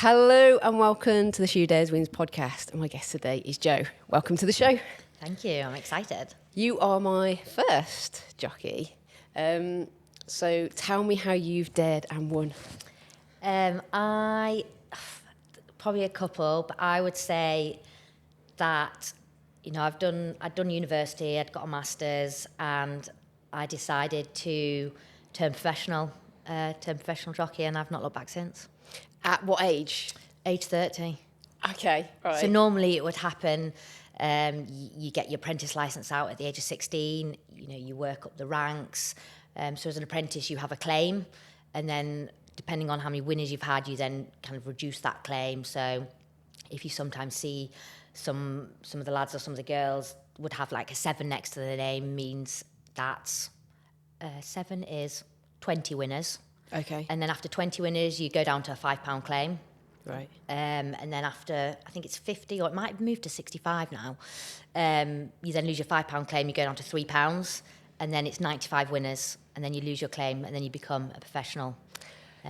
Hello and welcome to the Shoe Dares Wins podcast. And my guest today is Jo. Welcome to the show. Thank you. I'm excited. You are my first jockey. So tell me how you've dared and won. I probably a couple, but I would say that I'd done university, I'd got a master's, and I decided to turn professional jockey, and I've not looked back since. At what age? Age 30. Okay, right. So normally it would happen. You get your apprentice license out at the age of 16. You work up the ranks. So as an apprentice, you have a claim, and then depending on how many winners you've had, you then kind of reduce that claim. So if you sometimes see some of the lads or some of the girls would have like a 7 next to their name, means that 7 is 20 winners. Okay. And then after 20 winners, you go down to a £5 claim. Right. And then after, I think it's 50, or it might have moved to 65 now, you then lose your £5 claim, you go down to £3, and then it's 95 winners, and then you lose your claim, and then you become a professional.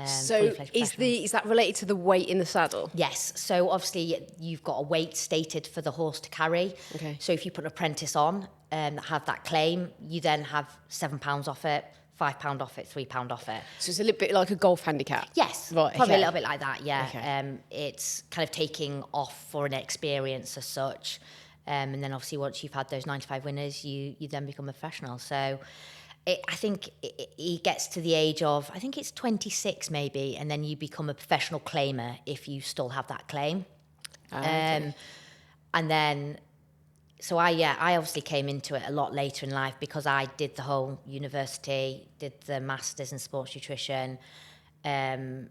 So is that related to the weight in the saddle? Yes. So obviously you've got a weight stated for the horse to carry. Okay. So if you put an apprentice on that have that claim, you then have £7 off it, £5 off it, £3 off it. So it's a little bit like a golf handicap? Yes, right, probably okay. a little bit like that, yeah. Okay. It's kind of taking off for an experience as such. And then obviously once you've had those 95 winners, you then become a professional. So I think it gets to the age of, I think it's 26 maybe, and then you become a professional claimer if you still have that claim. Okay. And then, so I obviously came into it a lot later in life because I did the whole university, did the masters in sports nutrition, and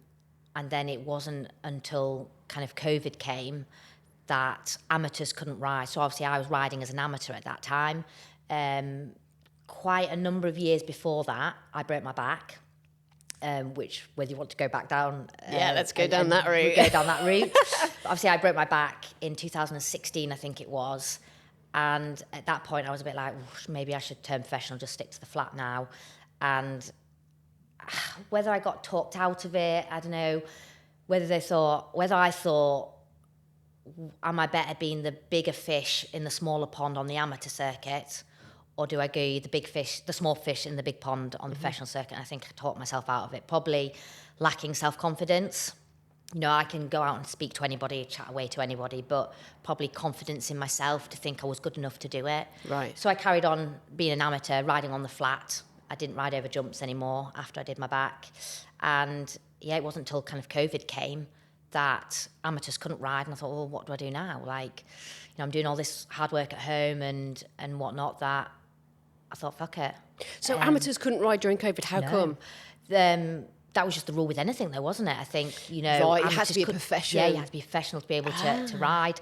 then it wasn't until kind of COVID came that amateurs couldn't ride. So obviously I was riding as an amateur at that time. Quite a number of years before that, I broke my back, which, whether you want to go back down... let's go down that route. We'll go down that route. Obviously, I broke my back in 2016, I think it was. And at that point, I was a bit like, maybe I should turn professional, just stick to the flat now. And whether I got talked out of it, I don't know, whether I thought, am I better being the bigger fish in the smaller pond on the amateur circuit, or do I go the small fish in the big pond on the professional circuit? And I think I talked myself out of it, probably lacking self-confidence. I can go out and speak to anybody, chat away to anybody, but probably confidence in myself to think I was good enough to do it. Right. So I carried on being an amateur, riding on the flat. I didn't ride over jumps anymore after I did my back. And it wasn't until kind of COVID came that amateurs couldn't ride. And I thought, well, what do I do now? I'm doing all this hard work at home and whatnot, that I thought, fuck it. So amateurs couldn't ride during COVID. How come? That was just the rule with anything, though, wasn't it? I think, Right, it had to be a profession. Yeah, you had to be a professional to be able to ride.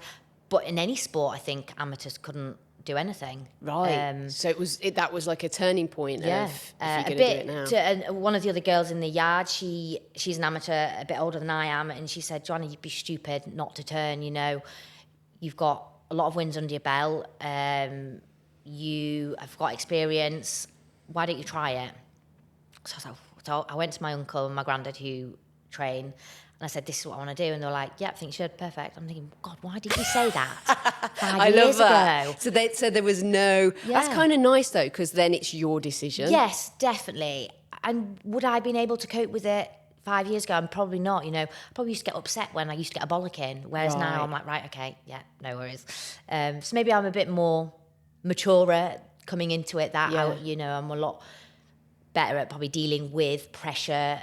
But in any sport, I think amateurs couldn't do anything. Right. So that was like a turning point of if you're going to do it now. And one of the other girls in the yard, she's an amateur, a bit older than I am, and she said, Johnny, you'd be stupid not to turn. You've got a lot of wins under your belt. You have got experience. Why don't you try it? So I was like, so I went to my uncle and my granddad who train, and I said, this is what I want to do. And they were like, yeah, I think you should. Perfect. I'm thinking, God, why did you say that 5 years ago? So there was no... Yeah. That's kind of nice, though, because then it's your decision. Yes, definitely. And would I have been able to cope with it 5 years ago? I'm probably not, I probably used to get upset when I used to get a bollocking, whereas now I'm like, right, okay, yeah, no worries. So maybe I'm a bit more maturer coming into it, that I'm a lot better at probably dealing with pressure,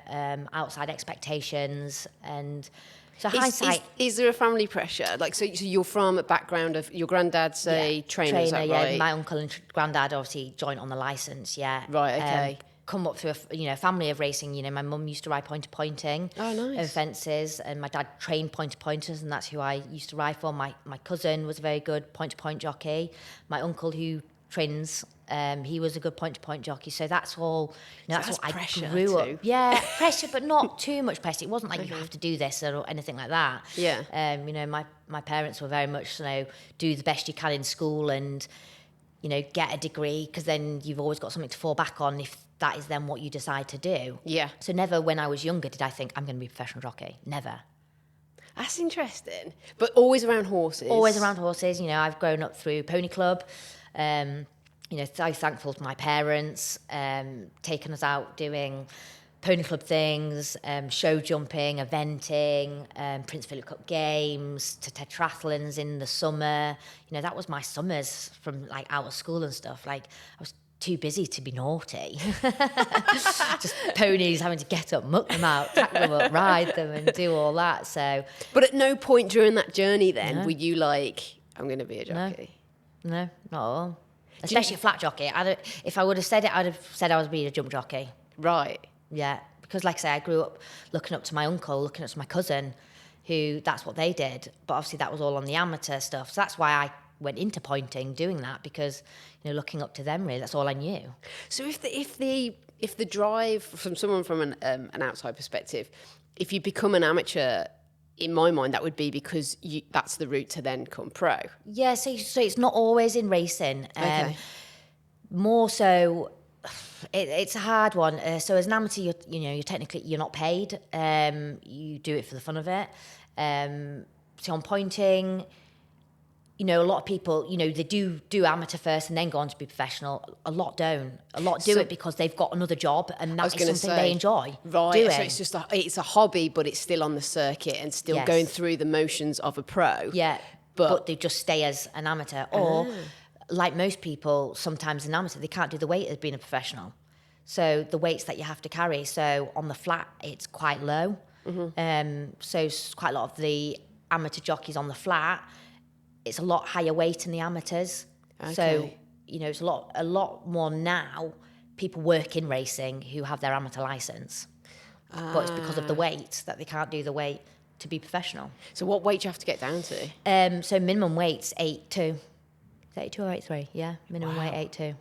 outside expectations, and so hindsight. Is there a family pressure? So you're from a background of your granddad's trainer, is that right? Yeah. My uncle and granddad obviously joint on the licence, yeah. Right, okay. Come up through a family of racing. My mum used to ride pointing. Oh, nice. And fences, and my dad trained pointers, and that's who I used to ride for. My cousin was a very good point jockey. My uncle, who trains, he was a good point jockey. So that's all. That's what I grew up. Yeah, pressure, but not too much pressure. It wasn't like you have to do this or anything like that. Yeah. My parents were very much do the best you can in school and get a degree, because then you've always got something to fall back on if that is then what you decide to do. Yeah. So never when I was younger did I think I'm going to be a professional jockey. Never. That's interesting. But always around horses. Always around horses. You know, I've grown up through Pony Club. You know, so thankful to my parents, taking us out doing Pony Club things, show jumping, eventing, Prince Philip Cup games, to tetrathlons in the summer. You know, that was my summers from like out of school and stuff. Like I was too busy to be naughty. Just ponies, having to get up, muck them out, tack them up, ride them and do all that. So, But at no point during that journey then were you like, I'm going to be a jockey? no, not at all. Especially a flat jockey. If I would have said it, I'd have said I was being a jump jockey. Right. Yeah, because like I say, I grew up looking up to my uncle, looking up to my cousin, who that's what they did. But obviously that was all on the amateur stuff. So that's why I went into pointing, doing that, because, you know, looking up to them, really, that's all I knew. So if the drive from someone from an outside perspective, if you become an amateur, in my mind, that would be because that's the route to then come pro. Yeah, so it's not always in racing. Okay. More so, it's a hard one. So as an amateur, you're not paid. You do it for the fun of it. So on pointing, you know, a lot of people, you know, they do amateur first and then go on to be professional. A lot don't. A lot do it because they've got another job and that's something they enjoy doing. So it's just it's a hobby, but it's still on the circuit and still going through the motions of a pro. Yeah, but they just stay as an amateur. Or, like most people, sometimes an amateur, they can't do the weight as being a professional. So the weights that you have to carry, so on the flat, it's quite low. So quite a lot of the amateur jockeys on the flat, it's a lot higher weight in the amateurs. Okay. So, you know, it's a lot more now people work in racing who have their amateur license. But it's because of the weight that they can't do the weight to be professional. So what weight do you have to get down to? So minimum weight's 8'2". 82 or 83, yeah. Minimum weight 8'2".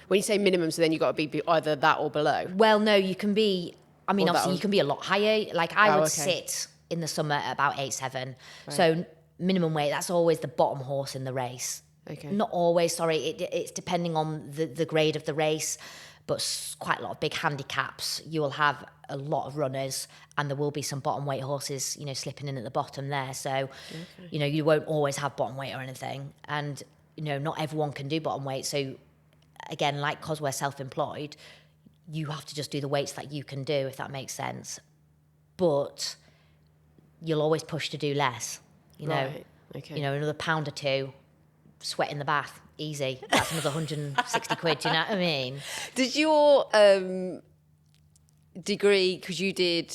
When you say minimum, so then you've got to be either that or below? Well, no, you can be, I mean, obviously you can be a lot higher. Like I would sit in the summer at about 8'7". Right. So minimum weight, that's always the bottom horse in the race. Okay. Not always, sorry, it's depending on the grade of the race, but quite a lot of big handicaps. You will have a lot of runners and there will be some bottom weight horses, you know, slipping in at the bottom there. So, you know, you won't always have bottom weight or anything. And, you know, not everyone can do bottom weight. So, again, like, because we're self-employed, you have to just do the weights that you can do, if that makes sense. But you'll always push to do less. You know, you know, another pound or two, sweat in the bath, easy. That's another 160 quid, do you know what I mean? Did your degree, because you did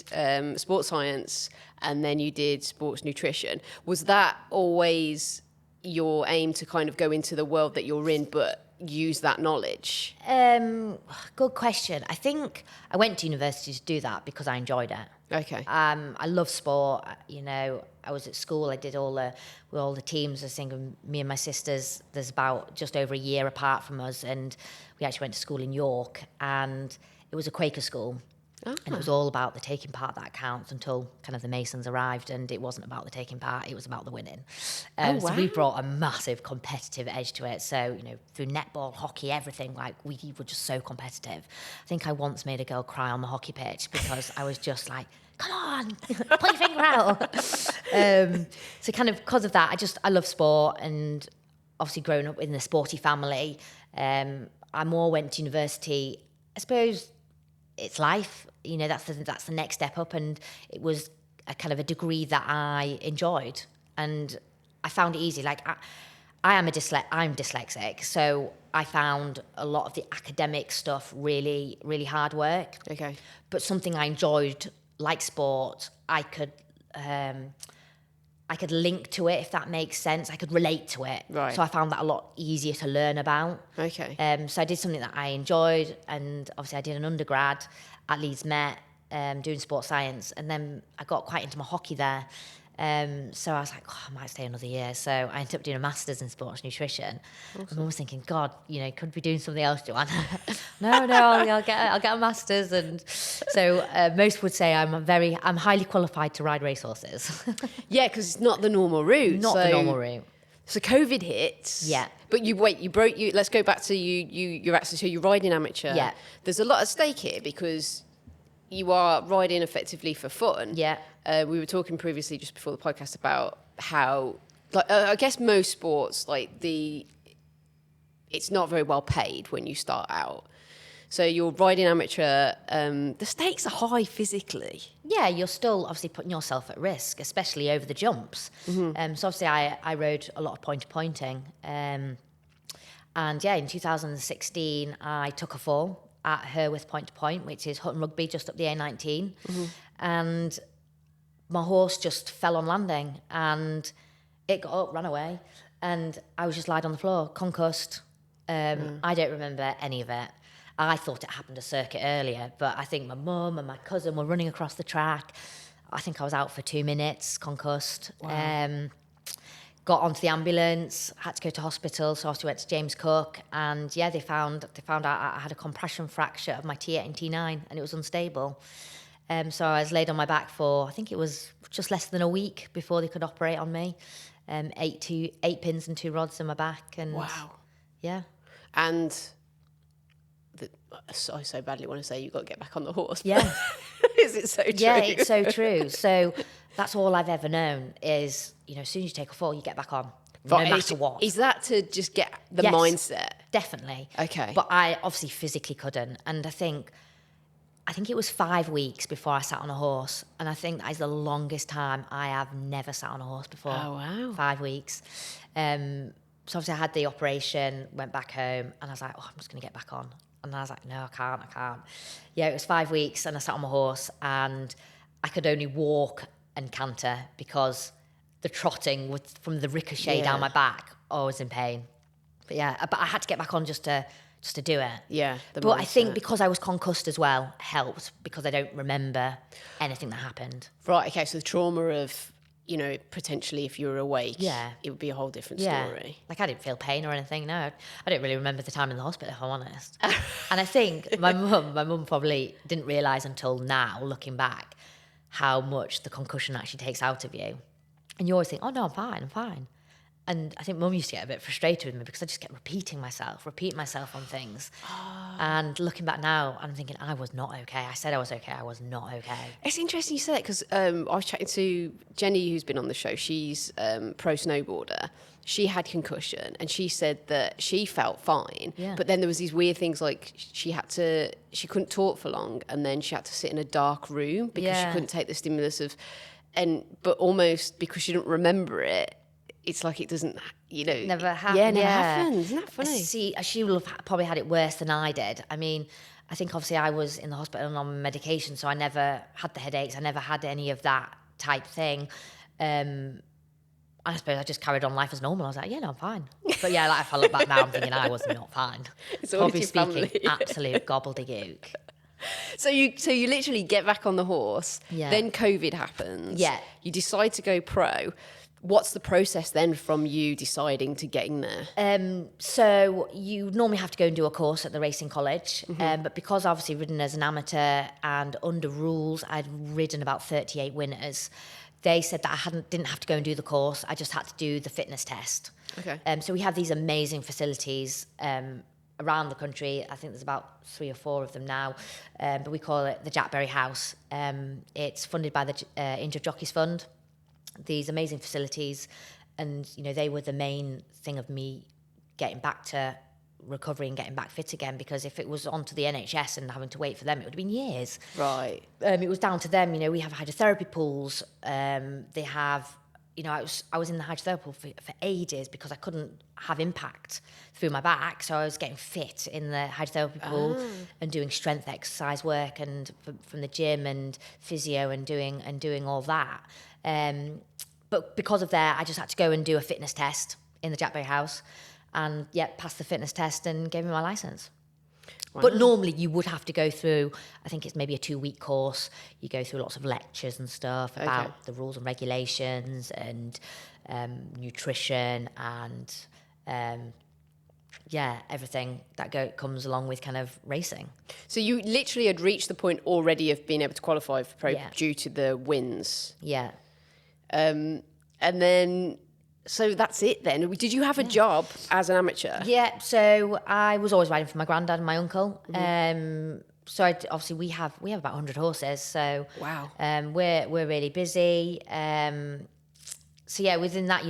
sports science and then you did sports nutrition, was that always your aim to kind of go into the world that you're in but use that knowledge? Good question. I think I went to university to do that because I enjoyed it. Okay. I love sport. You know, I was at school. I did with all the teams. I think me and my sisters, there's about just over a year apart from us, and we actually went to school in York, and it was a Quaker school. And it was all about the taking part that counts until kind of the Masons arrived, and it wasn't about the taking part, it was about the winning. So we brought a massive competitive edge to it. So, you know, through netball, hockey, everything, like we were just so competitive. I think I once made a girl cry on the hockey pitch because I was just like, come on, pull your finger out. So kind of because of that, I love sport, and obviously growing up in a sporty family, I more went to university. I suppose it's life, you know, that's the next step up, and it was a kind of a degree that I enjoyed, and I found it easy. Like I'm dyslexic, so I found a lot of the academic stuff really, really hard work. Okay. But something I enjoyed, like sport, I could link to it, if that makes sense. I could relate to it. Right. So I found that a lot easier to learn about. Okay. So I did something that I enjoyed, and obviously I did an undergrad at Leeds Met, doing sports science, and then I got quite into my hockey there. So I was like, I might stay another year. So I ended up doing a master's in sports nutrition. Awesome. I'm always thinking, God, you know, could be doing something else, Joanne. No, I'll get a master's. And so most would say I'm highly qualified to ride racehorses. Yeah, because it's not the normal route. The normal route. So COVID hits. Yeah. But let's go back to you're actually, so you're riding amateur. Yeah. There's a lot at stake here because you are riding effectively for fun. Yeah. We were talking previously just before the podcast about how, like, I guess most sports, like it's not very well paid when you start out. So you're riding amateur. The stakes are high physically. Yeah, you're still obviously putting yourself at risk, especially over the jumps. So obviously I rode a lot of pointing. And yeah, in 2016, I took a fall at Herwith Point to Point, which is Hutton Rugby, just up the A19. And my horse just fell on landing and it got up, ran away. And I was just lying on the floor, concussed. I don't remember any of it. I thought it happened a circuit earlier, but I think my mum and my cousin were running across the track. I think I was out for 2 minutes, concussed. Wow. Got onto the ambulance, had to go to hospital, so I also went to James Cook, and yeah, they found out I had a compression fracture of my T8 and T9, and it was unstable. So I was laid on my back for, I think it was just less than a week before they could operate on me. 8 pins and 2 rods in my back, and Wow. yeah. And I so badly want to say you've got to get back on the horse. Yeah. Is it so true? Yeah, it's so true. So that's all I've ever known is, as soon as you take a fall, you get back on, no matter what. Is that to just get the Yes, mindset? Definitely. Okay. But I obviously physically couldn't. And I think it was 5 weeks before I sat on a horse. And I think that is the longest time I have never sat on a horse before. Oh, wow. 5 weeks. So obviously I had the operation, went back home, and I was like, I'm just going to get back on. And I was like, no, I can't. Yeah, it was 5 weeks, and I sat on my horse, and I could only walk and canter because the trotting from the ricochet down my back, I was in pain. But yeah, but I had to get back on just to do it. Yeah. But I think because I was concussed as well helped, because I don't remember anything that happened. Right, okay, so the trauma of, potentially if you were awake, it would be a whole different story. Like I didn't feel pain or anything. No, I don't really remember the time in the hospital, if I'm honest. And I think my mum probably didn't realise until now, looking back, how much the concussion actually takes out of you. And you always think, oh no, I'm fine. And I think mum used to get a bit frustrated with me because I just kept repeating myself on things. And looking back now, I'm thinking I was not okay. I said I was okay. I was not okay. It's interesting you say that because I was chatting to Jenny, who's been on the show. She's pro snowboarder. She had concussion and she said that she felt fine. Yeah. But then there was these weird things like she couldn't talk for long, and then she had to sit in a dark room because she couldn't take the stimulus but almost because she didn't remember it, it's like it doesn't, Never happened. Yeah, never happened. Isn't that funny? See, she will have probably had it worse than I did. I mean, I think obviously I was in the hospital and on medication, so I never had the headaches. I never had any of that type thing. I suppose I just carried on life as normal. I was like, yeah, no, I'm fine. But yeah, if I look back now, I'm thinking I was not fine. It's always probably your speaking family. absolute gobbledygook. So you literally get back on the horse. Yeah. Then COVID happens. Yeah. You decide to go pro. What's the process then from you deciding to getting there? So you normally have to go and do a course at the racing college, but because obviously ridden as an amateur and under rules, I'd ridden about 38 winners. They said that I didn't have to go and do the course. I just had to do the fitness test. Okay. So we have these amazing facilities around the country. I think there's about 3 or 4 of them now, but we call it the Jackberry House. It's funded by the Injured Jockeys Fund. These amazing facilities, and they were the main thing of me getting back to recovery and getting back fit again, because if it was onto the NHS and having to wait for them, it would have been years. Right. It was down to them. We have hydrotherapy pools. They have, I was in the hydrotherapy pool for ages because I couldn't have impact through my back, so I was getting fit in the hydrotherapy pool and doing strength exercise work and from the gym and physio and doing all that. But because of that, I just had to go and do a fitness test in the Jackberry House, and passed the fitness test and gave me my license. Wow. But normally you would have to go through, I think it's maybe a 2-week course. You go through lots of lectures and stuff about the rules and regulations and nutrition and everything that comes along with kind of racing. So you literally had reached the point already of being able to qualify for pro due to the wins. Yeah. And then, so that's it then. Did you have a job as an amateur? Yeah, so I was always riding for my granddad and my uncle. obviously we have about 100 horses. So Wow. we're really busy. So yeah, within that,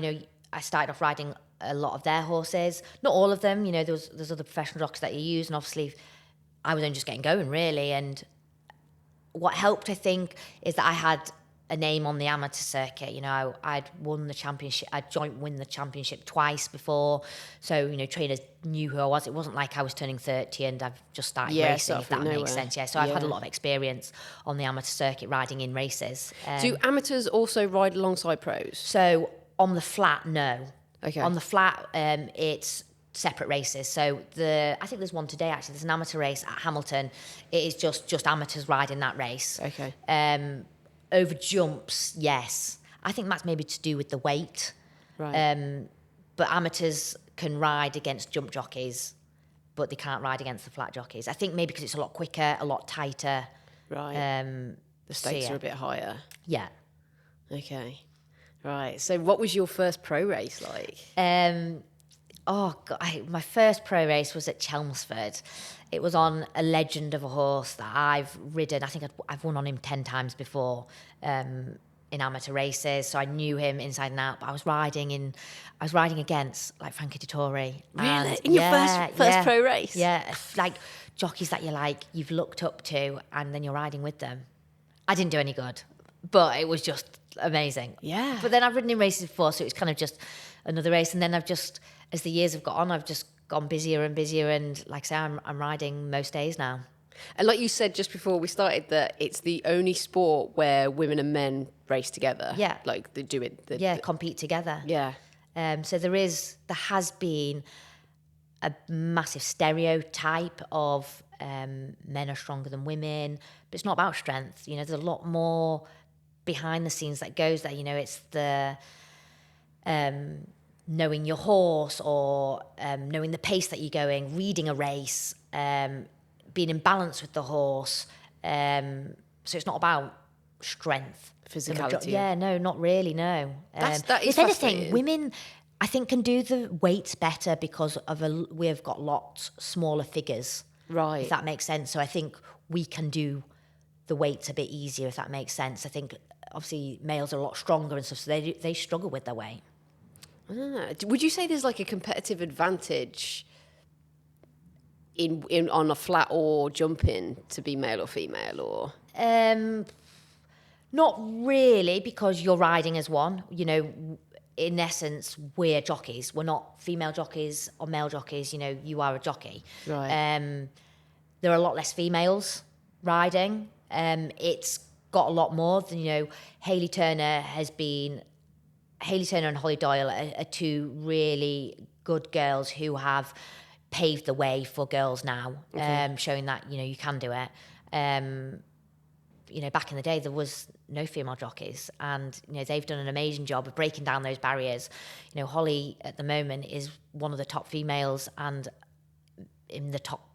I started off riding a lot of their horses. Not all of them. There's other professional jockeys that you use, and obviously I was only just getting going really. And what helped, I think, is that I had a name on the amateur circuit. I'd won the championship. I'd joint win the championship twice before. So, trainers knew who I was. It wasn't like I was turning 30 and I've just started racing, if that makes sense. Yeah. So I've had a lot of experience on the amateur circuit riding in races. Do amateurs also ride alongside pros? So on the flat, no. Okay. On the flat, it's separate races. So I think there's one today actually. There's an amateur race at Hamilton. It is just amateurs riding that race. Okay. Over jumps, yes. I think that's maybe to do with the weight. Right. But amateurs can ride against jump jockeys, but they can't ride against the flat jockeys. I think maybe because it's a lot quicker, a lot tighter. Right. The stakes are a bit higher. Yeah. Okay. Right. So what was your first pro race like? Oh God, my first pro race was at Chelmsford. It was on a legend of a horse that I've ridden. I think I've won on him 10 times before in amateur races, so I knew him inside and out. But I was riding against like Frankie Dettori. Really? In your first pro race? Yeah, like jockeys that you've looked up to, and then you're riding with them. I didn't do any good, but it was just amazing. Yeah. But then I've ridden in races before, so it's kind of just another race, and then as the years have gone on, I've just gone busier and busier, and like I say, I'm riding most days now. And like you said just before we started, that it's the only sport where women and men race together. Yeah. Like they do it. Compete together. Yeah. So there has been a massive stereotype of men are stronger than women, but it's not about strength. There's a lot more behind the scenes that goes there. It's the knowing your horse, or knowing the pace that you're going, reading a race, being in balance with the horse. So it's not about strength. Physicality. Yeah, no, not really, no. That is if anything, fascinating. women, I think, can do the weights better because we've got lots smaller figures. Right. If that makes sense. So I think we can do the weights a bit easier, if that makes sense. I think, obviously, males are a lot stronger and stuff, so they struggle with their weight. Would you say there's like a competitive advantage in on a flat or jumping to be male or female, or? Not really, because you're riding as one. In essence, we're jockeys. We're not female jockeys or male jockeys. You are a jockey. Right. There are a lot less females riding. It's got a lot more than, Hayley Turner and Holly Doyle are two really good girls who have paved the way for girls now, showing that, you can do it. Back in the day, there was no female jockeys, and, they've done an amazing job of breaking down those barriers. Holly at the moment is one of the top females and in the top,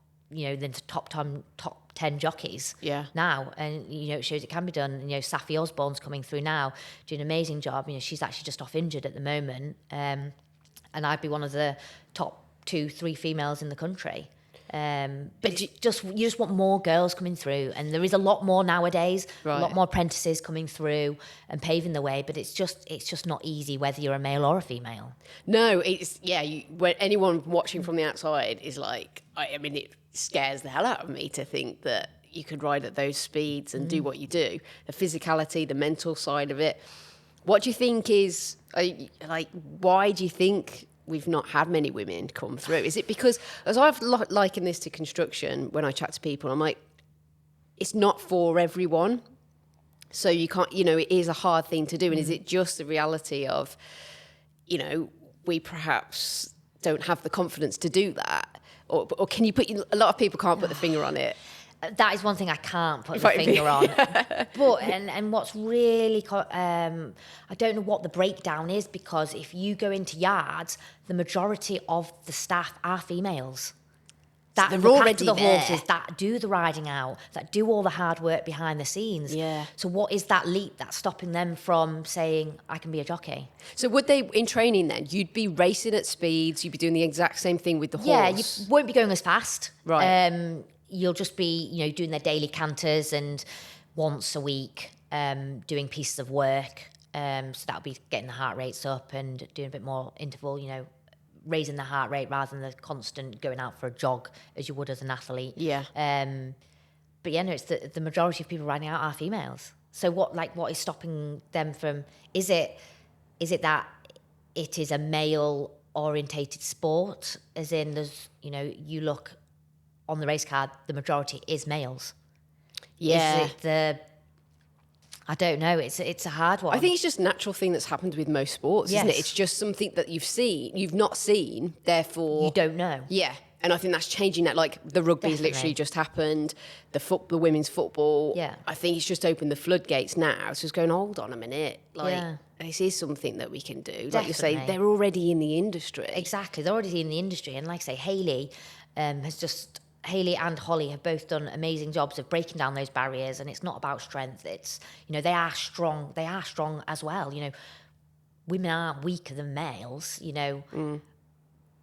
top 10 jockeys now. And, it shows it can be done. And, Safi Osborne's coming through now, doing an amazing job. She's actually just off injured at the moment. And I'd be one of the top 2-3 females in the country. But you just want more girls coming through, and there is a lot more nowadays. Right. A lot more apprentices coming through and paving the way. But it's just not easy whether you're a male or a female. No, it's when anyone watching from the outside is like, I mean, it scares the hell out of me to think that you could ride at those speeds and do what you do. The physicality, the mental side of it. What do you think is why do you think we've not had many women come through? Is it because, as I've likened this to construction, when I chat to people, I'm like, it's not for everyone. So you can't, it is a hard thing to do. And is it just the reality of, we perhaps don't have the confidence to do that? Or can you a lot of people can't put the finger on it. That is one thing I can't put the finger on. But and what's really, I don't know what the breakdown is, because if you go into yards, the majority of the staff are females. That so look after the horses, that do the riding out, that do all the hard work behind the scenes. Yeah. So what is that leap that's stopping them from saying, I can be a jockey? So would they, in training then, you'd be racing at speeds, you'd be doing the exact same thing with the horse? Yeah, you won't be going as fast. Right. you'll just be, doing their daily canters and once a week doing pieces of work. So that'll be getting the heart rates up and doing a bit more interval, raising the heart rate rather than the constant going out for a jog as you would as an athlete. Yeah. But yeah, no, it's the majority of people riding out are females. So what is stopping them from, is it that it is a male orientated sport, as in there's, you look on the race card, the majority is males. Yeah. Is it I don't know. It's a hard one. I think it's just a natural thing that's happened with most sports, isn't it? Yes. It's just something that you've not seen, therefore you don't know. Yeah, and I think that's changing that. Like the rugby's Definitely. literally just happened, the women's football. Yeah. I think it's just opened the floodgates now. So it's going, hold on a minute, like Yeah. this is something that we can do. Like you say, Definitely. they're already in the industry. Exactly. They're already in the industry. And like I say, Hayley and Holly have both done amazing jobs of breaking down those barriers. And it's not about strength. It's, they are strong. They are strong as well. Women aren't weaker than males,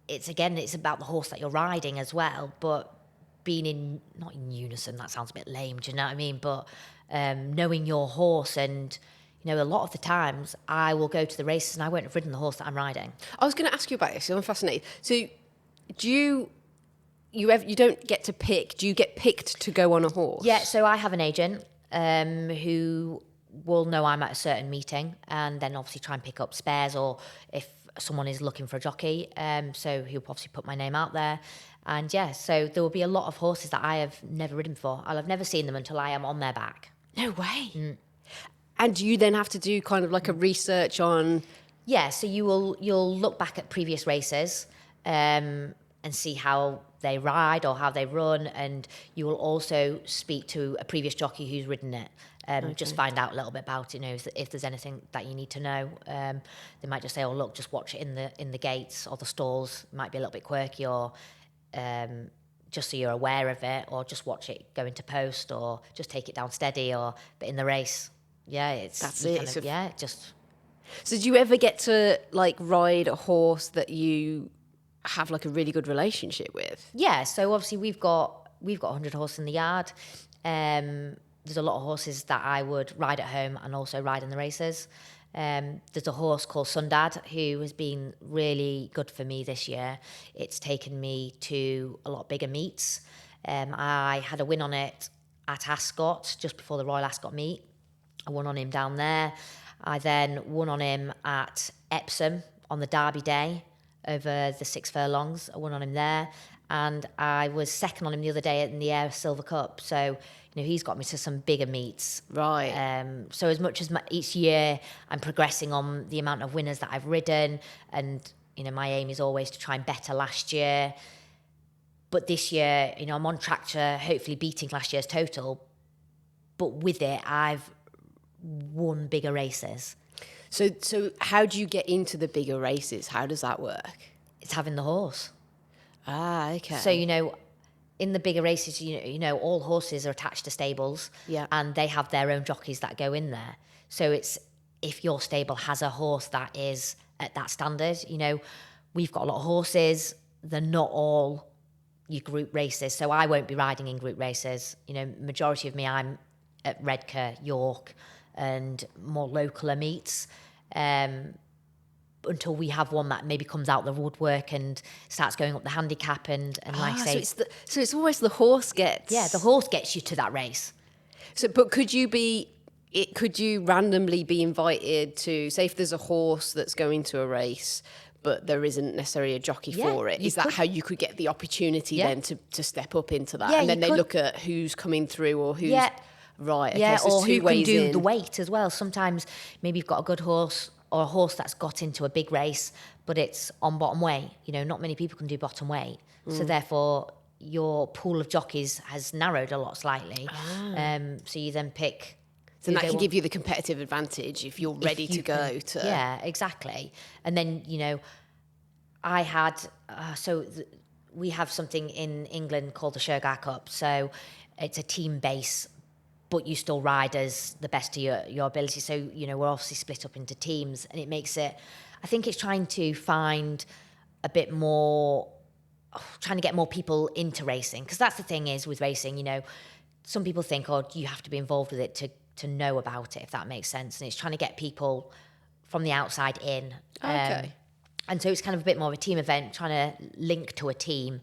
It's about the horse that you're riding as well. But being not in unison, that sounds a bit lame, do you know what I mean? But knowing your horse and, a lot of the times I will go to the races and I won't have ridden the horse that I'm riding. I was going to ask you about this. I'm fascinated. So do you don't get to pick? Do you get picked to go on a horse? Yeah, so I have an agent who will know I'm at a certain meeting and then obviously try and pick up spares, or if someone is looking for a jockey, so he'll obviously put my name out there. And yeah, so there will be a lot of horses that I have never ridden before. I'll have never seen them until I am on their back. No way. And do you then have to do kind of like a research on? Yeah, so you'll look back at previous races and see how they ride or how they run, and you will also speak to a previous jockey who's ridden it. Just find out a little bit about it, if there's anything that you need to know. They might just say, "Oh, look, just watch it in the gates or the stalls. It might be a little bit quirky, or just so you're aware of it, or just watch it go into post, or just take it down steady, but in the race, yeah, That's it. So do you ever get to like ride a horse that you have like a really good relationship with? Yeah, so obviously we've got 100 horses in the yard. There's a lot of horses that I would ride at home and also ride in the races. There's a horse called Sundad who has been really good for me this year. It's taken me to a lot bigger meets. I had a win on it at Ascot just before the Royal Ascot meet. I won on him down there. I then won on him at Epsom on the Derby Day over the 6 furlongs. I won on him there. And I was second on him the other day in the Air Silver Cup. So, he's got me to some bigger meets. Right. So as much as each year I'm progressing on the amount of winners that I've ridden, and, my aim is always to try and better last year. But this year, I'm on track to hopefully beating last year's total. But with it, I've won bigger races. So how do you get into the bigger races? How does that work? It's having the horse. Ah, okay. So, in the bigger races, all horses are attached to stables. Yeah. And they have their own jockeys that go in there. So it's, if your stable has a horse that is at that standard, we've got a lot of horses. They're not all your group races. So I won't be riding in group races. Majority of me, I'm at Redcar, York, and more localer meets. Until we have one that maybe comes out the woodwork and starts going up the handicap and like say, so it's always the horse gets. yeah, the horse gets you to that race. So, but could you randomly be invited to, say, if there's a horse that's going to a race, but there isn't necessarily a jockey for it? Is that how you could get the opportunity then to step up into that? Yeah, and then they could. look at who's coming through or who's right. Okay, Yeah, so or it's two who can ways do in. the weight as well. Sometimes maybe you've got a good horse or a horse that's got into a big race, but it's on bottom weight. Not many people can do bottom weight. So therefore, your pool of jockeys has narrowed a lot slightly. So you then pick. So that can give you the competitive advantage if you're ready to go to. Yeah, exactly. And then, I had, we have something in England called the Sugar Cup. So it's a team base, but you still ride as the best of your ability. So, we're obviously split up into teams, and it makes it, I think it's trying to find a bit more trying to get more people into racing, because that's the thing is with racing, you know, some people think, oh, you have to be involved with it to know about it, if that makes sense. And it's trying to get people from the outside in. Okay. And so it's kind of a bit more of a team event, trying to link to a team.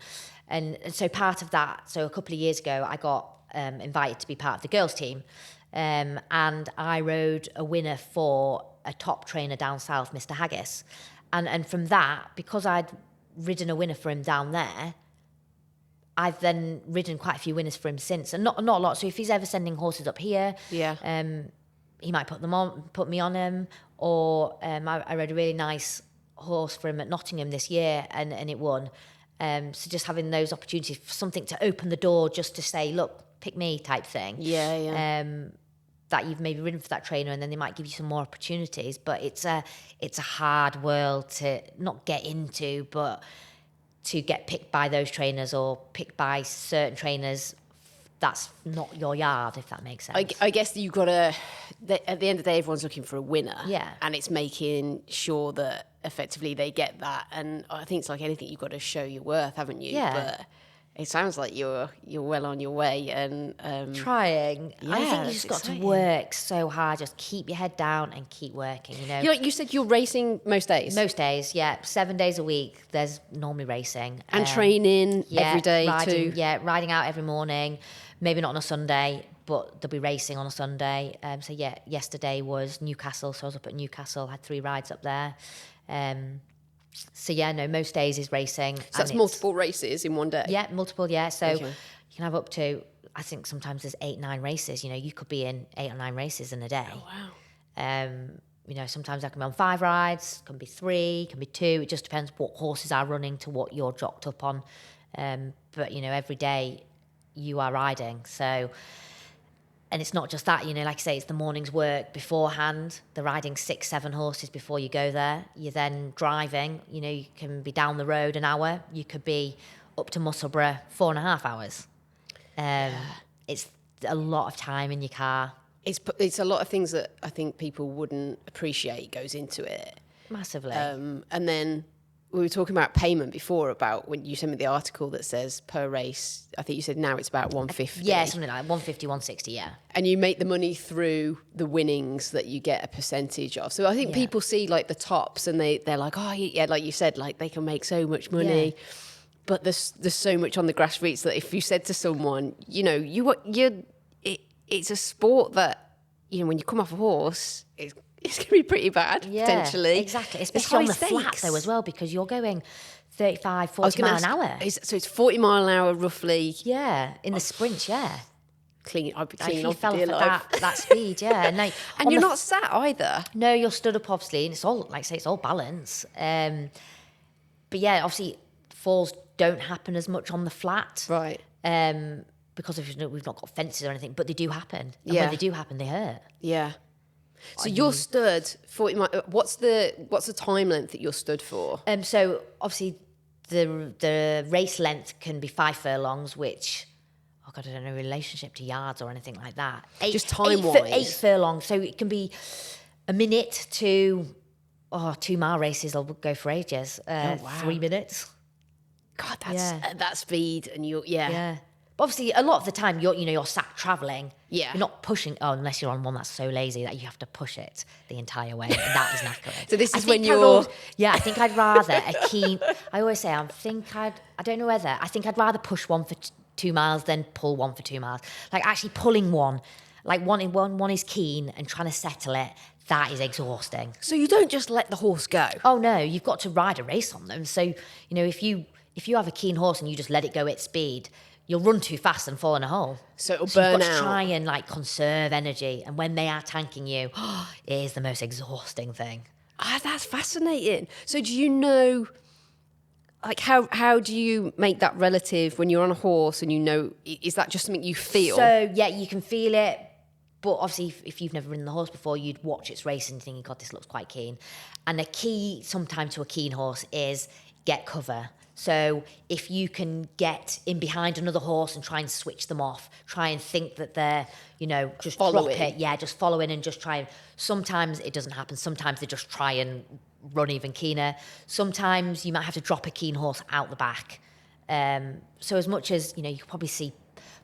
And so part of that, so a couple of years ago, I got invited to be part of the girls' team. And I rode a winner for a top trainer down south, Mr. Haggis. And from that, because I'd ridden a winner for him down there, I've then ridden quite a few winners for him since. And not a lot. So if he's ever sending horses up here, he might put me on him. Or I rode a really nice horse for him at Nottingham this year, and it won. So just having those opportunities for something to open the door, just to say, look, pick me type thing. That you've maybe ridden for that trainer, and then they might give you some more opportunities. But it's a hard world to not get into, but to get picked by those trainers or picked by certain trainers. That's not your yard, if that makes sense. I guess you've got to, at the end of the day, everyone's looking for a winner. Yeah. And it's making sure that effectively they get that. And I think it's like anything, you've got to show your worth, haven't you? Yeah. But it sounds like you're well on your way. And trying. Yeah, I think you that's just got exciting. to work so hard. Just keep your head down and keep working, you know. you said you're racing most days? Most days, yeah. 7 days a week, there's normally racing. And training every day riding, too? Yeah, riding out every morning. Maybe not on a Sunday, but there'll be racing on a Sunday. So yeah, yesterday was Newcastle, so I was up at Newcastle, had 3 rides up there. So yeah, no, most days is racing. So that's multiple races in one day? Yeah, multiple, yeah. So Okay. you can have up to, I think sometimes there's 8, 9 races. You know, you could be in 8 or 9 races in a day. Oh, wow. You know, sometimes I can be on 5 rides, can be 3, can be 2. It just depends what horses are running to what you're jocked up on. But, you know, every day you are riding. So, and it's not just that, you know, like I say, it's the morning's work beforehand. They're riding 6, 7 horses before you go there. You're then driving, you know, you can be down the road an hour. You could be up to Musselburgh 4.5 hours. It's a lot of time in your car. It's a lot of things that I think people wouldn't appreciate goes into it. Massively. And then we were talking about payment before, about when you sent me the article that says per race, I think you said now it's about 150. Yeah, something like that, 150, 160, yeah. And you make the money through the winnings that you get a percentage of. So I think people see like the tops and they're like, oh yeah, like you said, like they can make so much money. Yeah. But there's so much on the grassroots that if you said to someone, you know, it's a sport that, you know, when you come off a horse, it's going to be pretty bad, potentially. Exactly. Especially on the flat, though, as well, because you're going 35, 40 miles an hour. So it's 40 mile an hour, roughly. Yeah, in the sprints, yeah. I'd be Like clean if you off fell dear off life. that speed, yeah. And you're not sat either. No, you're stood up, obviously, and it's all, like I say, it's all balance. But yeah, obviously, falls don't happen as much on the flat. Right. Because we've not got fences or anything, but they do happen. And Yeah. when they do happen, they hurt. Yeah. So you're stood 40 miles. What's the time length that you're stood for? So obviously, the race length can be 5 furlongs, which, oh God, I don't know, relationship to yards or anything like that. Just time-wise? 8 furlongs. So it can be a minute to, 2 mile races will go for ages. 3 minutes. God, that's at that speed, and Yeah. But obviously, a lot of the time, you're sat travelling. Yeah. You're not pushing, unless you're on one that's so lazy that you have to push it the entire way. And that is knackering. So this is I when think you're... I think I'd rather a keen... I always say, I don't know whether, I think I'd rather push one for 2 miles than pull one for 2 miles. Like actually pulling one, like one is keen and trying to settle it, that is exhausting. So you don't just let the horse go? Oh no, you've got to ride a race on them. So, you know, if you have a keen horse and you just let it go at speed, you'll run too fast and fall in a hole. So it'll burn you've got out. to try and like conserve energy. And when they are tanking you, it is the most exhausting thing. That's fascinating. So do you know, like, how do you make that relative when you're on a horse and you know, is that just something you feel? So yeah, you can feel it. But obviously, if you've never ridden the horse before, you'd watch its race and think, God, this looks quite keen. And the key sometimes to a keen horse is get cover. So if you can get in behind another horse and try and switch them off, try and think that they're, just Following. drop it. Yeah, just follow in and just try and... Sometimes it doesn't happen. Sometimes they just try and run even keener. Sometimes you might have to drop a keen horse out the back. So as much as, you can probably see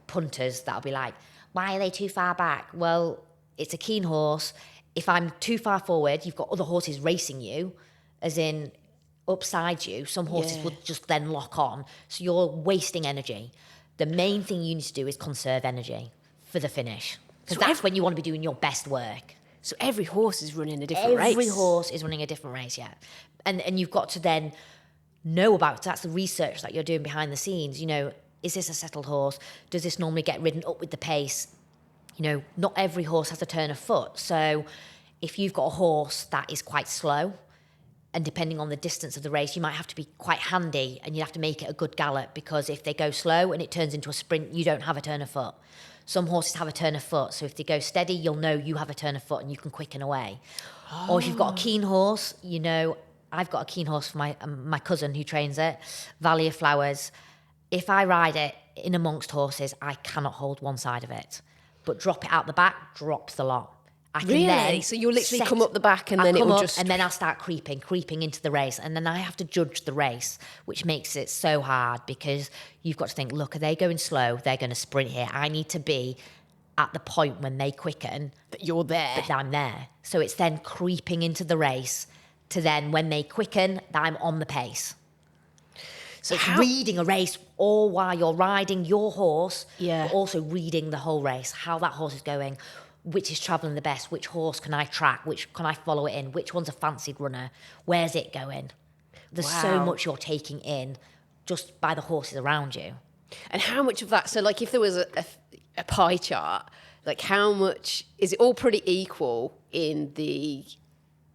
punters that'll be like, why are they too far back? Well, it's a keen horse. If I'm too far forward, you've got other horses racing you, as in upside you. Some horses will just then lock on. So you're wasting energy. The main thing you need to do is conserve energy for the finish. Because that's when you want to be doing your best work. So every horse is running a different race. Every horse is running a different race, yeah. And you've got to then know about, that's the research that you're doing behind the scenes. Is this a settled horse? Does this normally get ridden up with the pace? Not every horse has a turn of foot. So if you've got a horse that is quite slow, and depending on the distance of the race, you might have to be quite handy and you have to make it a good gallop, because if they go slow and it turns into a sprint, you don't have a turn of foot. Some horses have a turn of foot, so if they go steady, you'll know you have a turn of foot and you can quicken away. Or if you've got a keen horse, I've got a keen horse for my cousin who trains it, Valley of Flowers. If I ride it in amongst horses, I cannot hold one side of it. But drop it out the back, drops the lot. I can Really? So you'll literally come up the back and then it will just... And then I'll start creeping into the race. And then I have to judge the race, which makes it so hard, because you've got to think, look, are they going slow? They're going to sprint here. I need to be at the point when they quicken. That you're there. That I'm there. So it's then creeping into the race to then, when they quicken, that I'm on the pace. So it's reading a race all while you're riding your horse, but also reading the whole race, how that horse is going, which is travelling the best, which horse can I track, which can I follow it in, which one's a fancied runner, where's it going? There's so much you're taking in just by the horses around you. And how much of that, so like if there was a pie chart, like how much, is it all pretty equal in the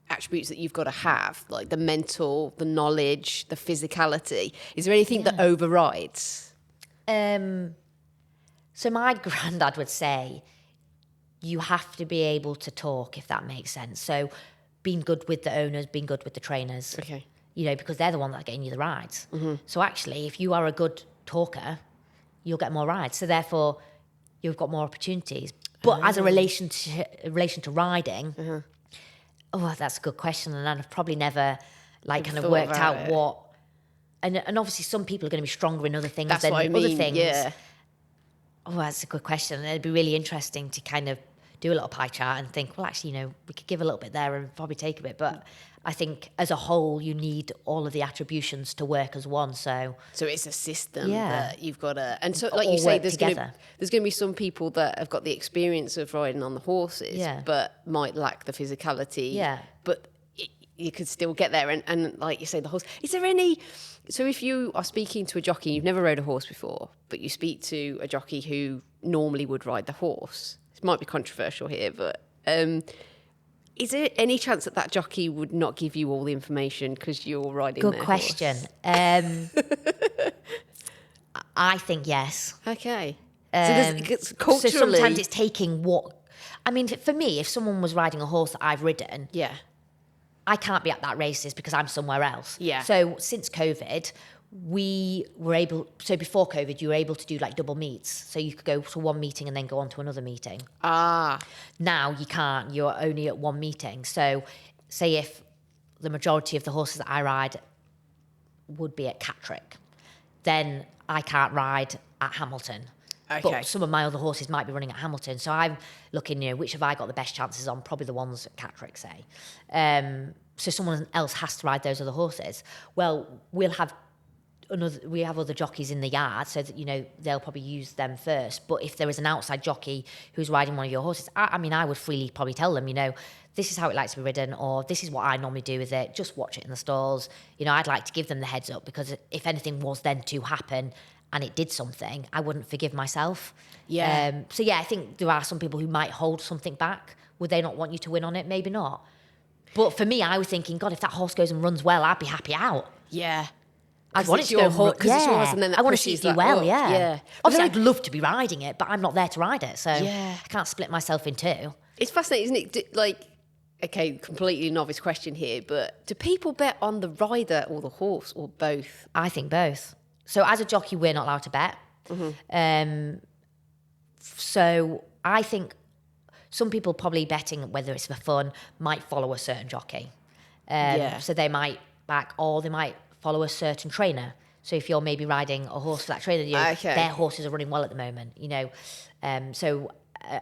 attributes that you've got to have, like the mental, the knowledge, the physicality? Is there anything that overrides? So my granddad would say, you have to be able to talk, if that makes sense. So being good with the owners, being good with the trainers. Okay. Because they're the one that are getting you the rides. Mm-hmm. So actually, if you are a good talker, you'll get more rides. So therefore, you've got more opportunities. But as a relation to riding, that's a good question. And I've probably never kind of worked out what... And obviously some people are going to be stronger in other things than other things. Yeah. Oh, that's a good question. And it'd be really interesting to kind of do a little pie chart and think, well, actually, we could give a little bit there and probably take a bit. But I think as a whole, you need all of the attributions to work as one. So it's a system that you've got to... And so, like you say, there's going to be some people that have got the experience of riding on the horses, but might lack the physicality. Yeah. But you could still get there. And like you say, the horse... Is there any... So if you are speaking to a jockey, you've never rode a horse before, but you speak to a jockey who normally would ride the horse, it might be controversial here, but is there any chance that jockey would not give you all the information because you're riding Good their question. horse? I think yes. Okay. So culturally... So sometimes it's taking what... I mean, for me, if someone was riding a horse that I've ridden... Yeah. I can't be at that races because I'm somewhere else. Yeah. So since COVID, we were able... So before COVID, you were able to do double meets. So you could go to one meeting and then go on to another meeting. Ah. Now you can't. You're only at one meeting. So say if the majority of the horses that I ride would be at Catterick, then I can't ride at Hamilton. Okay. But some of my other horses might be running at Hamilton. So I'm looking, which have I got the best chances on? Probably the ones at Catterick, say. So someone else has to ride those other horses. Well, we have other jockeys in the yard, so that, they'll probably use them first. But if there is an outside jockey who's riding one of your horses, I would freely probably tell them, this is how it likes to be ridden, or this is what I normally do with it. Just watch it in the stalls. I'd like to give them the heads up, because if anything was then to happen and it did something, I wouldn't forgive myself. Yeah. I think there are some people who might hold something back. Would they not want you to win on it? Maybe not. But for me, I was thinking, God, if that horse goes and runs well, I'd be happy out. Yeah. I want it to go because it's yours, and then I want to see it do well. Yeah. Obviously, I'd love to be riding it, but I'm not there to ride it, so I can't split myself in two. It's fascinating, isn't it? Okay, completely novice question here, but do people bet on the rider or the horse, or both? I think both. So as a jockey, we're not allowed to bet. Mm-hmm. So I think some people probably betting, whether it's for fun, might follow a certain jockey. So they might back, or they might follow a certain trainer. So if you're maybe riding a horse for that trainer, Okay. their horses are running well at the moment, So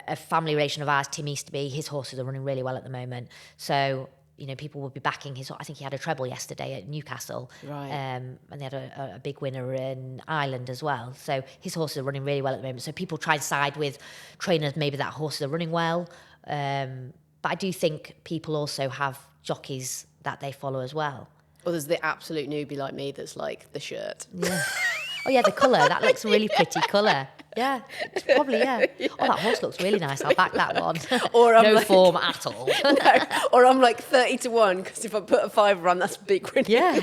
a family relation of ours, Tim Easterby, his horses are running really well at the moment. So, people will be backing his. I think he had a treble yesterday at Newcastle. Right. And they had a big winner in Ireland as well. So his horses are running really well at the moment. So people try and side with trainers, maybe that horses are running well. But I do think people also have jockeys that they follow as well. Or there's the absolute newbie like me that's like the shirt. Yeah. Oh yeah, the colour. That looks a really pretty colour. Yeah, probably, yeah. Oh, that horse looks really nice. I'll back that one. Or I'm no like, form at all. No, or I'm like 30-1 because if I put a fiver on, that's big winnings. Yeah.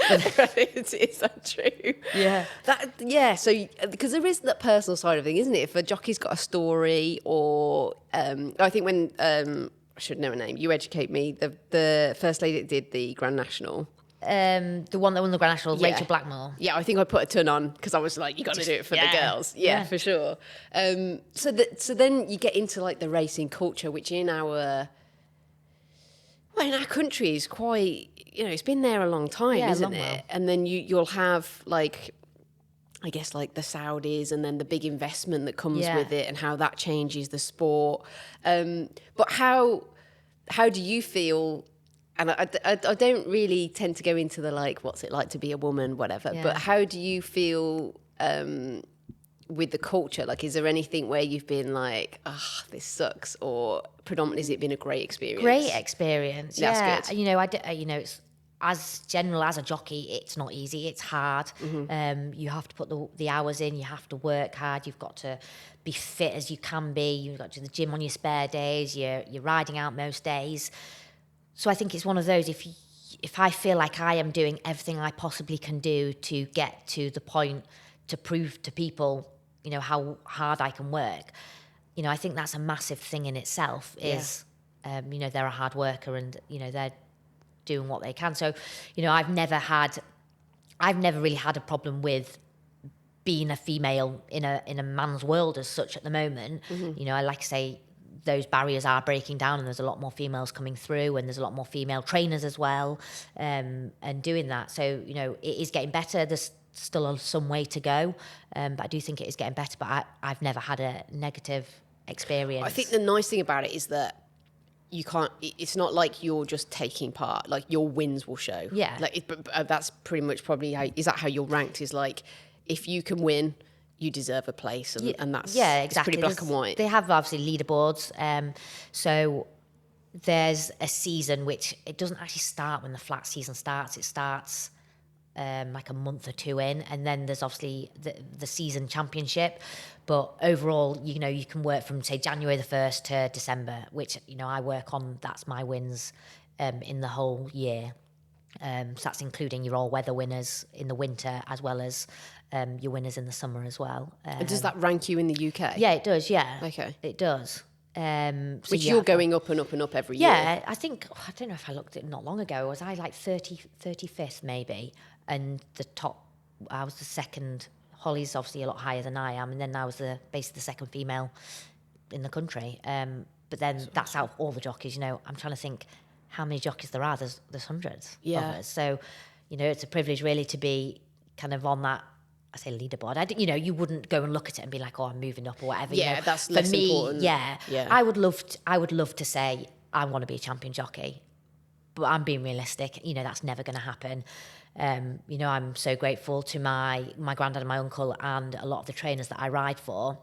Is that true? Yeah. So because there is that personal side of thing, isn't it? If a jockey's got a story, or I think when I should know her name. You educate me. The first lady that did the Grand National. The one that won the Grand National, Rachel Blackmore. Yeah, I think I put a ton on because I was like, you got to do it for the girls. Yeah, for sure. So then you get into like the racing culture, which in our country is quite, it's been there a long time, isn't it? And then you'll have like, I guess like the Saudis and then the big investment that comes with it and how that changes the sport. But how do you feel? And I don't really tend to go into the like, what's it like to be a woman, whatever. Yeah. But how do you feel with the culture? Like, is there anything where you've been like, this sucks, or predominantly has it been a great experience? Great experience. That's good. It's as general as a jockey, it's not easy. It's hard. Mm-hmm. You have to put the hours in. You have to work hard. You've got to be fit as you can be. You've got to do the gym on your spare days. You're riding out most days. So I think it's one of those, if I feel like I am doing everything I possibly can do to get to the point to prove to people, how hard I can work, I think that's a massive thing in itself is, they're a hard worker and, they're doing what they can. So, I've never really had a problem with being a female in a man's world as such at the moment. Mm-hmm. I like to say, those barriers are breaking down and there's a lot more females coming through and there's a lot more female trainers as well, and doing that. So, it is getting better. There's still some way to go, but I do think it is getting better, but I've never had a negative experience. I think the nice thing about it is that it's not like you're just taking part, like your wins will show. Yeah. Like that's pretty much probably is that how you're ranked, is like, if you can win, you deserve a place, and that's exactly. It's pretty black and white. They have obviously leaderboards, so there's a season which it doesn't actually start when the flat season starts. It starts like a month or two in, and then there's obviously the season championship. But overall, you can work from say January the 1st to December, which I work on. That's my wins in the whole year. So that's including your all-weather winners in the winter as well as your winners in the summer as well. And does that rank you in the UK? Yeah, it does, yeah. Okay. It does. Which you're going up and up and up every year. Yeah, I think, I don't know if I looked at it not long ago, was I like 35th maybe? And I was the second. Holly's obviously a lot higher than I am, and then I was basically the second female in the country. But then that's out of all the jockeys, I'm trying to think how many jockeys there are. There's hundreds of us. So, it's a privilege really to be kind of on that, I say leaderboard. You wouldn't go and look at it and be like, oh, I'm moving up or whatever. Yeah, that's less important. Yeah. I would love to say I want to be a champion jockey, but I'm being realistic. That's never going to happen. I'm so grateful to my granddad and my uncle and a lot of the trainers that I ride for,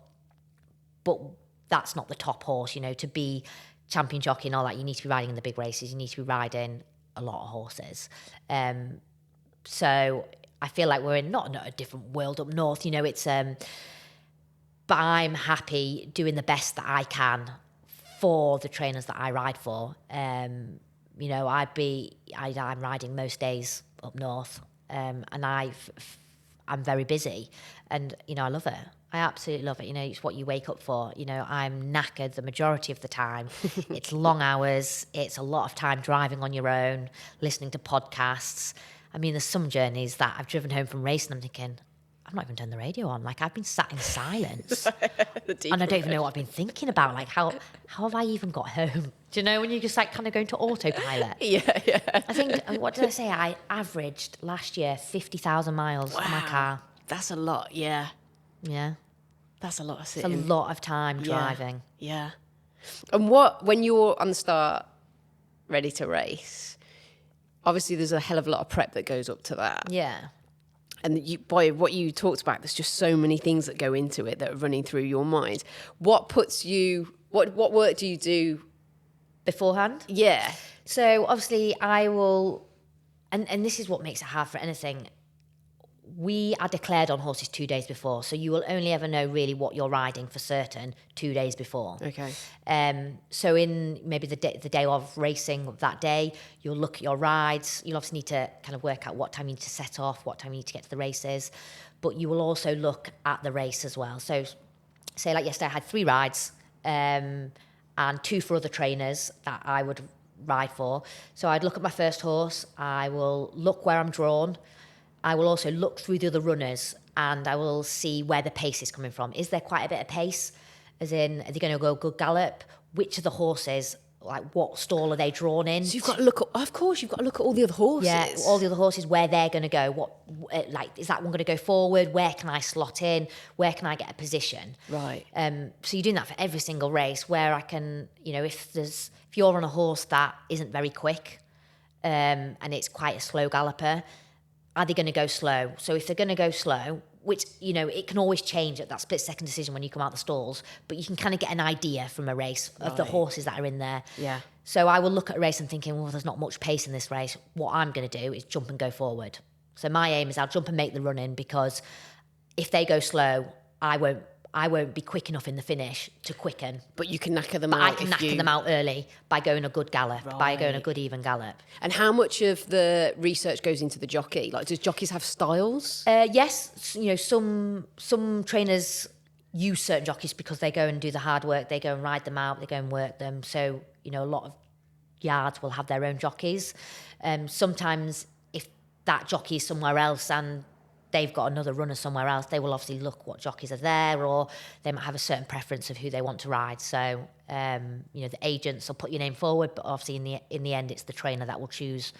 but that's not the top horse. To be champion jockey and all that, you need to be riding in the big races. You need to be riding a lot of horses. So I feel like we're in not a different world up north. It's but I'm happy doing the best that I can for the trainers that I ride for. I'm riding most days up north, and I'm very busy, and I love it. I absolutely love it. It's what you wake up for. I'm knackered the majority of the time. It's long hours. It's a lot of time driving on your own, listening to podcasts. I mean, there's some journeys that I've driven home from racing. I'm thinking, I've not even turned the radio on. Like, I've been sat in silence, and I don't even know what I've been thinking about. Like, how have I even got home? Do you know when you just like kind of go into autopilot? Yeah. I think, what did I say? I averaged last year 50,000 miles on my car. That's a lot, yeah. Yeah. That's a lot of It's sitting. a lot of time driving. Yeah. And when you're on the start, ready to race, obviously there's a hell of a lot of prep that goes up to that. Yeah. And by what you talked about, there's just so many things that go into it that are running through your mind. What work do you do Beforehand? Yeah. So obviously I will, and this is what makes it hard for anything. We are declared on horses 2 days before, so you will only ever know really what you're riding for certain 2 days before. Okay. So in maybe the day of racing that day, you'll look at your rides. You'll obviously need to kind of work out what time you need to set off, what time you need to get to the races, but you will also look at the race as well. So say like yesterday I had 3 rides, and 2 for other trainers that I would ride for. So I'd look at my first horse, I will look where I'm drawn, I will also look through the other runners, and I will see where the pace is coming from. Is there quite a bit of pace? As in, are they going to go good gallop? Which of the horses, like what stall are they drawn in? So you've got to look at, of course, you've got to look at all the other horses. Yeah, all the other horses, where they're going to go. Like, is that one going to go forward? Where can I slot in? Where can I get a position? Right. So you're doing that for every single race, where I can, if you're on a horse that isn't very quick, and it's quite a slow galloper, are they going to go slow? So if they're going to go slow, which, it can always change at that split-second decision when you come out the stalls, but you can kind of get an idea from a race of the horses that are in there. Yeah. So I will look at a race and thinking, well, there's not much pace in this race. What I'm going to do is jump and go forward. So my aim is I'll jump and make the run in, because if they go slow, I won't be quick enough in the finish to quicken. But you can knacker them But out. I can knacker them out early by going a good gallop, by going a good even gallop. And how much of the research goes into the jockey? Like, does jockeys have styles? Yes, some trainers use certain jockeys because they go and do the hard work. They go and ride them out. They go and work them. So a lot of yards will have their own jockeys. Sometimes if that jockey is somewhere else and they've got another runner somewhere else, they will obviously look what jockeys are there, or they might have a certain preference of who they want to ride. So, the agents will put your name forward, but obviously in the end, it's the trainer that will choose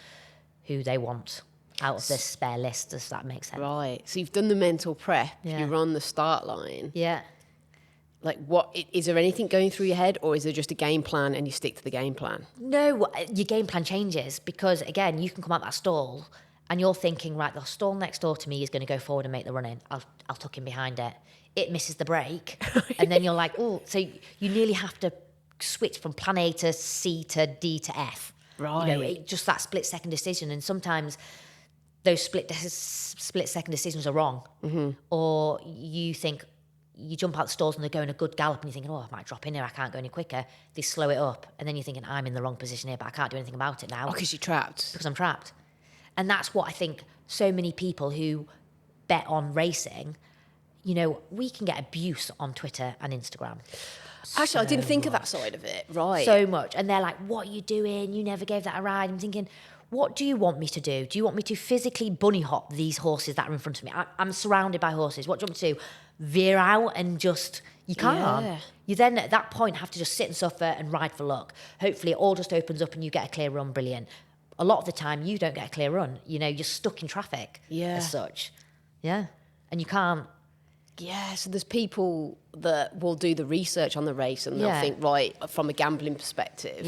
who they want out of the spare list, if that makes sense. Right. So you've done the mental prep. Yeah. You're on the start line. Yeah. Like, is there anything going through your head, or is there just a game plan and you stick to the game plan? No, your game plan changes, because again, you can come out that stall and you're thinking, right, the stall next door to me is going to go forward and make the run in. I'll tuck in behind it. It misses the break. And then you're like, oh, so you nearly have to switch from plan A to C to D to F. Right. Just that split-second decision. And sometimes those split-second decisions are wrong. Mm-hmm. Or you think, you jump out the stalls and they're going a good gallop and you're thinking, oh, I might drop in here, I can't go any quicker. They slow it up. And then you're thinking, I'm in the wrong position here, but I can't do anything about it now. Oh, because you're trapped. Because I'm trapped. And that's what I think so many people who bet on racing, we can get abuse on Twitter and Instagram. Actually, I didn't think of that side of it. Right. So much. And they're like, what are you doing? You never gave that a ride. I'm thinking, what do you want me to do? Do you want me to physically bunny hop these horses that are in front of me? I'm surrounded by horses. What do you want me to do? Veer out and just... You can't. Yeah. You then, at that point, have to just sit and suffer and ride for luck. Hopefully, it all just opens up and you get a clear run. Brilliant. A lot of the time, you don't get a clear run. You're stuck in traffic as such. Yeah. And you can't... Yeah, so there's people that will do the research on the race and they'll think, right, from a gambling perspective,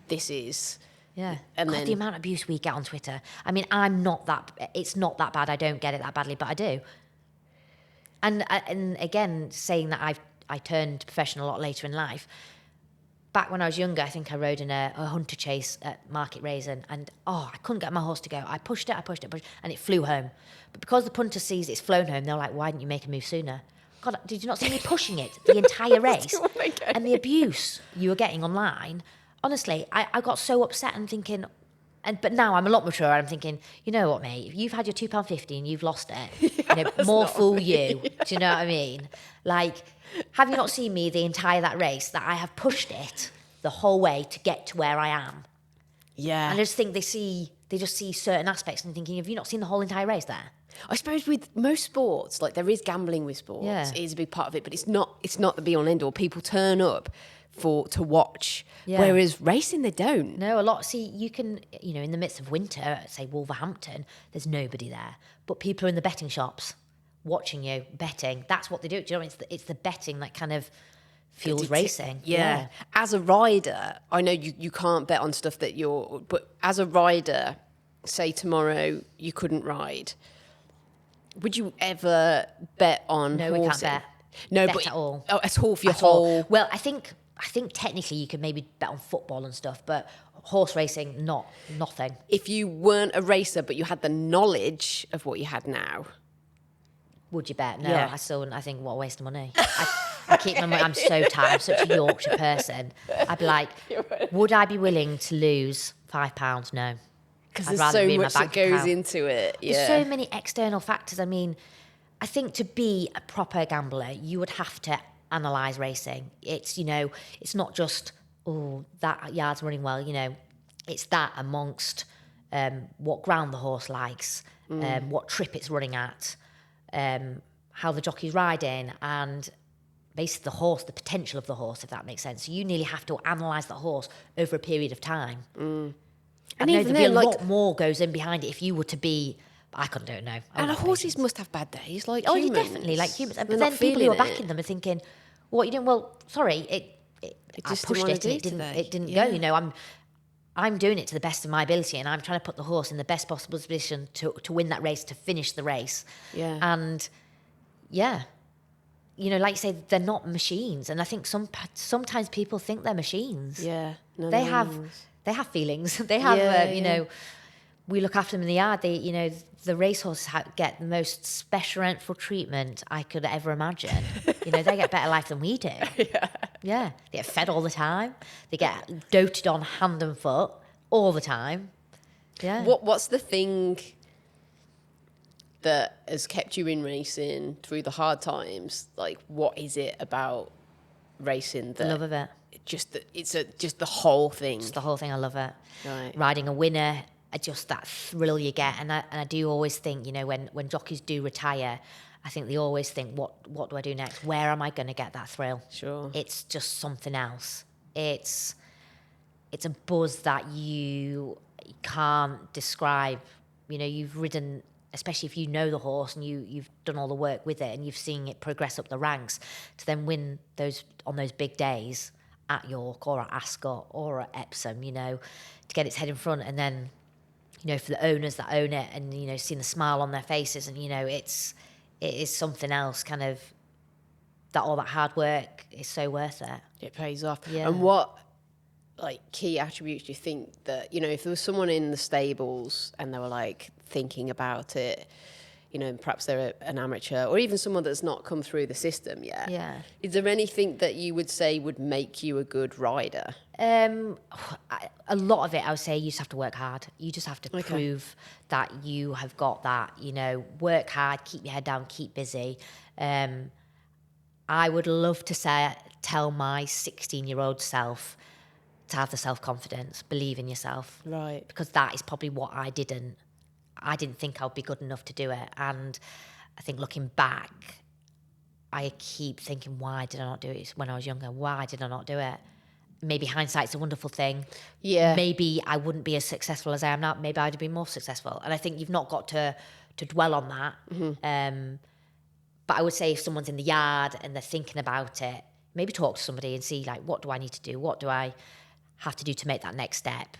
this is... Yeah. And God, the amount of abuse we get on Twitter. I mean, it's not that bad. I don't get it that badly, but I do. And again, saying that I turned professional a lot later in life. Back when I was younger, I think I rode in a hunter chase at Market Raisin, and I couldn't get my horse to go. I pushed it, and it flew home. But because the punter sees it's flown home, they're like, why didn't you make a move sooner? God, did you not see me pushing it the entire race? And the abuse you were getting online, honestly, I got so upset and thinking... But now I'm a lot mature and I'm thinking, you know what, mate, if you've had your £2.50 and you've lost it, more fool you. Do you know what I mean? Like, have you not seen me the entire that race, that I have pushed it the whole way to get to where I am? Yeah. And I just think they just see certain aspects and thinking, have you not seen the whole entire race there? I suppose with most sports, like there is gambling with sports, it is a big part of it, but it's not the be all end all. People turn up to watch. Yeah. Whereas racing, they don't. No, a lot. See, you can, in the midst of winter, at, say Wolverhampton, there's nobody there, but people are in the betting shops watching you betting. That's what they do. Do you know? It's the betting that kind of fuels racing. Yeah. As a rider, I know you can't bet on stuff but as a rider, say tomorrow you couldn't ride. Would you ever bet on No, horsing? we can't bet. No, Bet but at all. Oh, at all for your At all. whole. Well, I think technically you could maybe bet on football and stuff, but horse racing, nothing. If you weren't a racer, but you had the knowledge of what you had now. Would you bet? No, Yeah. I still wouldn't. I think, what a waste of money. I keep my money. I'm so tired. I'm such a Yorkshire person. I'd be like, would I be willing to lose £5? No. Because I'd there's rather so be in my much that bank goes account. into it. Yeah. There's so many external factors. I mean, I think to be a proper gambler, you would have to analyse racing. It's, it's not just, that yard's running well, It's that amongst what ground the horse likes, what trip it's running at, how the jockey's riding, and basically the potential of the horse, if that makes sense. So you nearly have to analyse the horse over a period of time. And I know even there'd be then, a lot more goes in behind it if you were to be. I couldn't do it now. and horses must have bad days, like Oh, humans. yeah, definitely, like humans. They're But not then people who are feeling backing it. them are thinking, "What you doing?" Well, sorry, I just pushed didn't it and wanna it do didn't. today. It didn't Yeah. go. I'm doing it to the best of my ability, and I'm trying to put the horse in the best possible position to win that race, to finish the race. Yeah. And yeah, like you say, they're not machines, and I think sometimes people think they're machines. Yeah. No, They they're have animals. they have feelings. They have Yeah. we look after them in the yard. The racehorses get the most preferential treatment I could ever imagine. They get better life than we do. Yeah. They get fed all the time. They get doted on hand and foot all the time. Yeah. What's the thing that has kept you in racing through the hard times? Like, what is it about racing that Love of it. just the whole thing? Just the whole thing. I love it. Right. Riding a winner, just that thrill you get. And I do always think, when jockeys do retire, I think they always think, what do I do next? Where am I going to get that thrill? Sure. It's just something else. It's a buzz that you can't describe. You've ridden, especially if you know the horse and you've done all the work with it and you've seen it progress up the ranks, to then win on those big days at York or at Ascot or at Epsom, to get its head in front, and then, for the owners that own it and, seeing the smile on their faces, and, it is something else, kind of, that all that hard work is so worth it. It pays off. Yeah. And what key attributes do you think that, if there was someone in the stables and they were thinking about it, and perhaps they're an amateur or even someone that's not come through the system yet. Yeah. Is there anything that you would say would make you a good rider? A lot of it, I would say, you just have to work hard. You just have to prove that you have got that, work hard, keep your head down, keep busy. I would love to tell my 16-year-old self to have the self-confidence, believe in yourself. Right. Because that is probably what I didn't think I'd be good enough to do it. And I think looking back, I keep thinking, why did I not do it when I was younger? Why did I not do it? Maybe hindsight's a wonderful thing. Yeah. Maybe I wouldn't be as successful as I am now. Maybe I'd have been more successful. And I think you've not got to dwell on that. Mm-hmm. But I would say if someone's in the yard and they're thinking about it, maybe talk to somebody and see, what do I need to do? What do I have to do to make that next step?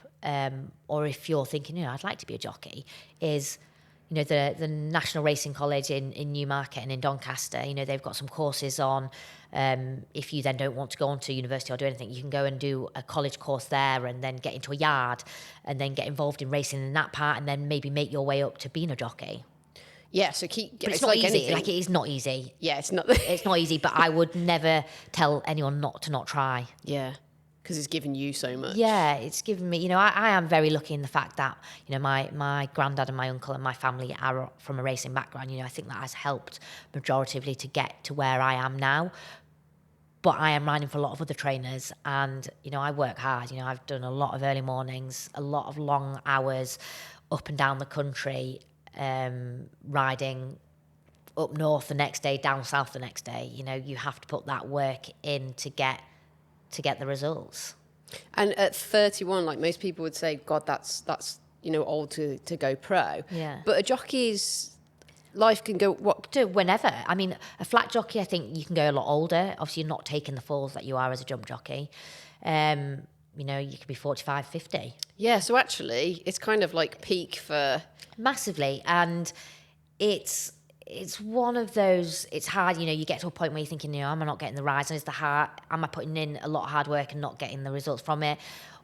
Or if you're thinking, I'd like to be a jockey, is, the National Racing College in Newmarket and in Doncaster, they've got some courses on. If you then don't want to go on to university or do anything, you can go and do a college course there and then get into a yard and then get involved in racing in that part and then maybe make your way up to being a jockey. Yeah, so But it's not easy. anything. It is not easy. Yeah, it's not. It's not easy, but I would never tell anyone not to try. Yeah, because it's given you so much. Yeah, it's given me, I am very lucky in the fact that, my granddad and my uncle and my family are from a racing background. I think that has helped majoritively to get to where I am now. But I am riding for a lot of other trainers and, I work hard. I've done a lot of early mornings, a lot of long hours up and down the country, riding up north the next day, down south the next day. You have to put that work in to get to get the results. And at 31, like most people would say, God, that's old to go pro. Yeah. But a jockey's life can go To whenever. I mean, a flat jockey, I think you can go a lot older. Obviously, you're not taking the falls that you are as a jump jockey. You could be 45, 50. Yeah, so actually, it's kind of like peak for... Massively. And it's one of those, it's hard, you get to a point where you're thinking, am I not getting the rise? And am I putting in a lot of hard work and not getting the results from it?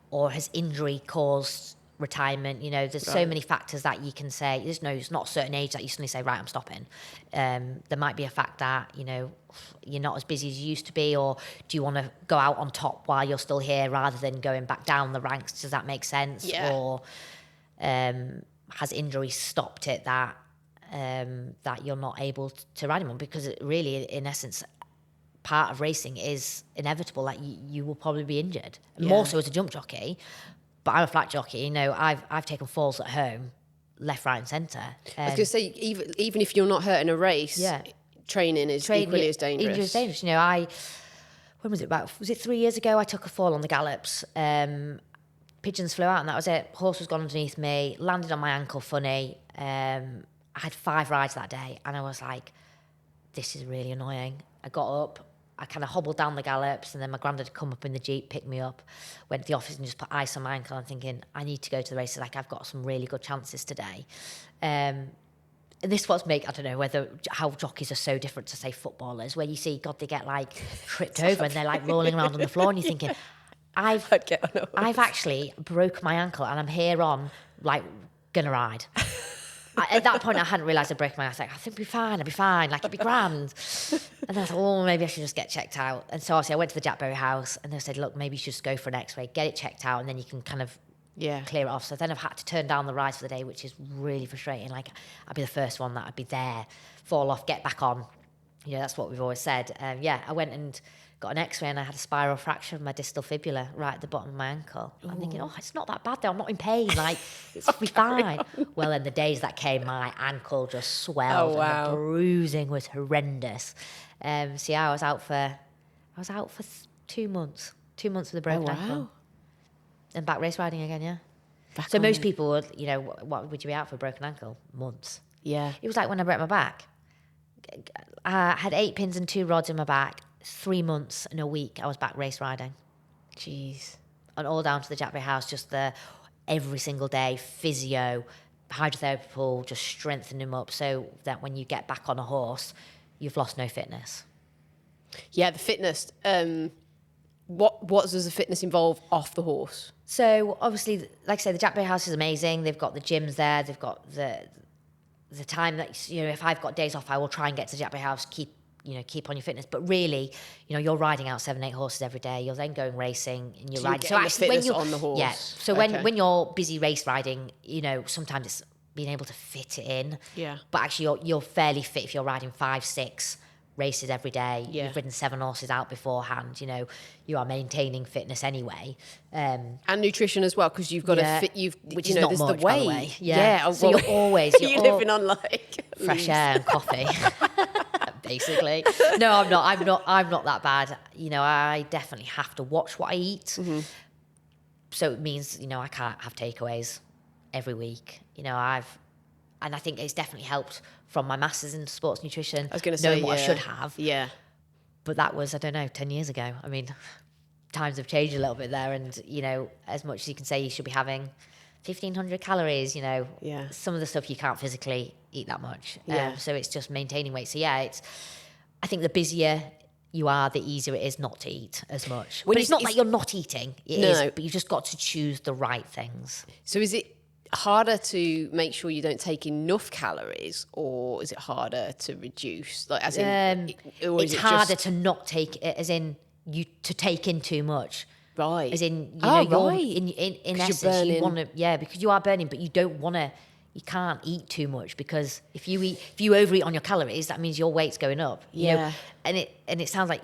Or has injury caused retirement? There's so many factors that you can say. It's not a certain age that you suddenly say, right, I'm stopping. There might be a fact that, you're not as busy as you used to be, or do you want to go out on top while you're still here rather than going back down the ranks? Does that make sense? Yeah. Or has injury stopped it that you're not able to ride anymore? Because it really, in essence, part of racing is inevitable that you will probably be injured. Yeah. More so as a jump jockey, but I'm a flat jockey. I've taken falls at home, left, right, and centre. I was going to say, even if you're not hurt in a race, training is equally as dangerous. Injury is dangerous. When was it? Was it 3 years ago? I took a fall on the gallops. Pigeons flew out, and that was it. Horse was gone underneath me, landed on my ankle funny. I had 5 rides that day, and I was like, this is really annoying. I got up, I kind of hobbled down the gallops, and then my granddad come up in the Jeep, picked me up, went to the office and just put ice on my ankle. I'm thinking, I need to go to the races. Like, I've got some really good chances today. And this was I don't know how jockeys are so different to, say, footballers, where you see, God, they get like tripped over and they're like rolling around on the floor, and you're thinking, I've actually broke my ankle and I'm here on, like, gonna ride. At that point, I hadn't realised I'd broken my ankle. I was like, I think I'll be fine, like, it'll be grand. And then I thought, maybe I should just get checked out. And so obviously I went to the Jack Berry house, and they said, look, maybe you should just go for an x-ray, get it checked out, and then you can kind of clear it off. So then I've had to turn down the rides for the day, which is really frustrating. Like, I'd be the first one that I'd be there, fall off, get back on. That's what we've always said. I went and got an x-ray, and I had a spiral fracture of my distal fibula right at the bottom of my ankle. Ooh. I'm thinking, it's not that bad though, I'm not in pain, like, it's be fine. Well, in the days that came, my ankle just swelled. And the bruising was horrendous. I was out for 2 months. 2 months with a broken ankle. And back race riding again, yeah. So most people would, what would you be out for a broken ankle? Months. Yeah. It was like when I broke my back. I had 8 pins and 2 rods in my back. 3 months and a week I was back race riding. Jeez. And all down to the Jack Berry house, just every single day, physio, hydrotherapy pool, just strengthen him up so that when you get back on a horse, you've lost no fitness. Yeah, the fitness. What does the fitness involve off the horse? So obviously, like I say, the Jack Berry house is amazing. They've got the gyms there. They've got the time that, if I've got days off, I will try and get to the Jack Berry house, keep on your fitness. But really, you're riding out 7-8 horses every day. You're then going racing and you're riding. So actually, when you're on the horse. Yeah. So when you're busy race riding, sometimes it's being able to fit it in. Yeah. But actually, you're fairly fit if you're riding 5-6 races every day. Yeah. You've ridden 7 horses out beforehand. You are maintaining fitness anyway. And nutrition as well, because you've got to fit. Which is not there's much, the way. By the way. Yeah. So you're always you're living on like fresh air and coffee. Basically. No, I'm not that bad. I definitely have to watch what I eat. Mm-hmm. So it means, I can't have takeaways every week. And I think it's definitely helped from my masters in sports nutrition. I was going to say, knowing what I should have. Yeah. But that was, 10 years ago. I mean, times have changed a little bit there, and, as much as you can say you should be having 1,500 calories, some of the stuff you can't physically eat that much. So it's just maintaining weight. So I think the busier you are, the easier it is not to eat as much. But it's not that you're not eating. It is, but you've just got to choose the right things. So is it harder to make sure you don't take enough calories, or is it harder to reduce? Like, as in, it's harder to not take it, as in to take in too much. Right. As in, you're in essence, you want to, because you are burning, but you don't want to. You can't eat too much, because if you overeat on your calories, that means your weight's going up. And it sounds like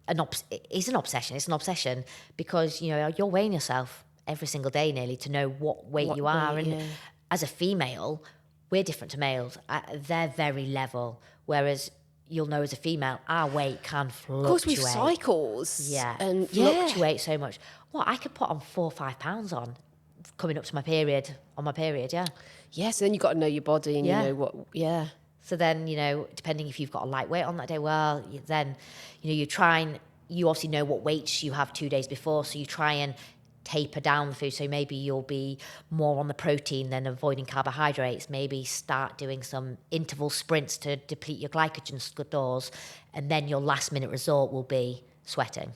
it is an obsession. It's an obsession because you're weighing yourself every single day nearly to know what weight you are. And as a female, we're different to males. They're very level, whereas you'll know as a female, our weight can fluctuate. Of course, with cycles. Yeah, And fluctuate so much. Well, I could put on 4 or 5 pounds on coming up to my period, yeah. Yeah, so then you've got to know your body and you know what, So then, depending if you've got a light weight on that day, well, then, you obviously know what weights you have 2 days before, so you try and taper down the food. So maybe you'll be more on the protein than avoiding carbohydrates. Maybe start doing some interval sprints to deplete your glycogen stores, and then your last minute resort will be sweating.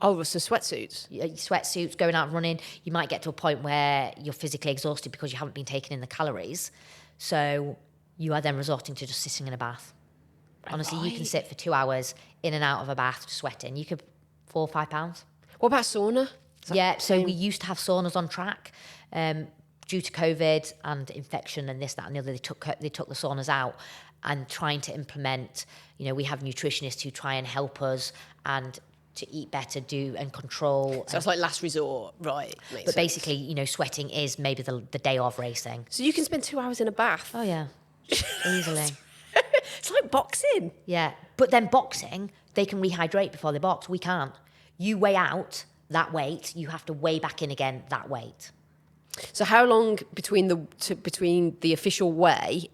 Oh, so sweatsuits. Sweatsuits, going out running. You might get to a point where you're physically exhausted because you haven't been taking in the calories. So you are then resorting to just sitting in a bath. Honestly, you can sit for 2 hours in and out of a bath sweating. You could 4 or 5 pounds. What about sauna? Yeah, so we used to have saunas on track. Due to COVID and infection and this, that and the other, they took the saunas out, and trying to implement, we have nutritionists who try and help us and to eat better, do and control. So it's like last resort, right? But basically, sweating is maybe the day of racing. So you can spend 2 hours in a bath. Oh yeah, easily. It's like boxing. Yeah, but then boxing, they can rehydrate before they box. We can't. You weigh out that weight, you have to weigh back in again that weight. So how long between the official weigh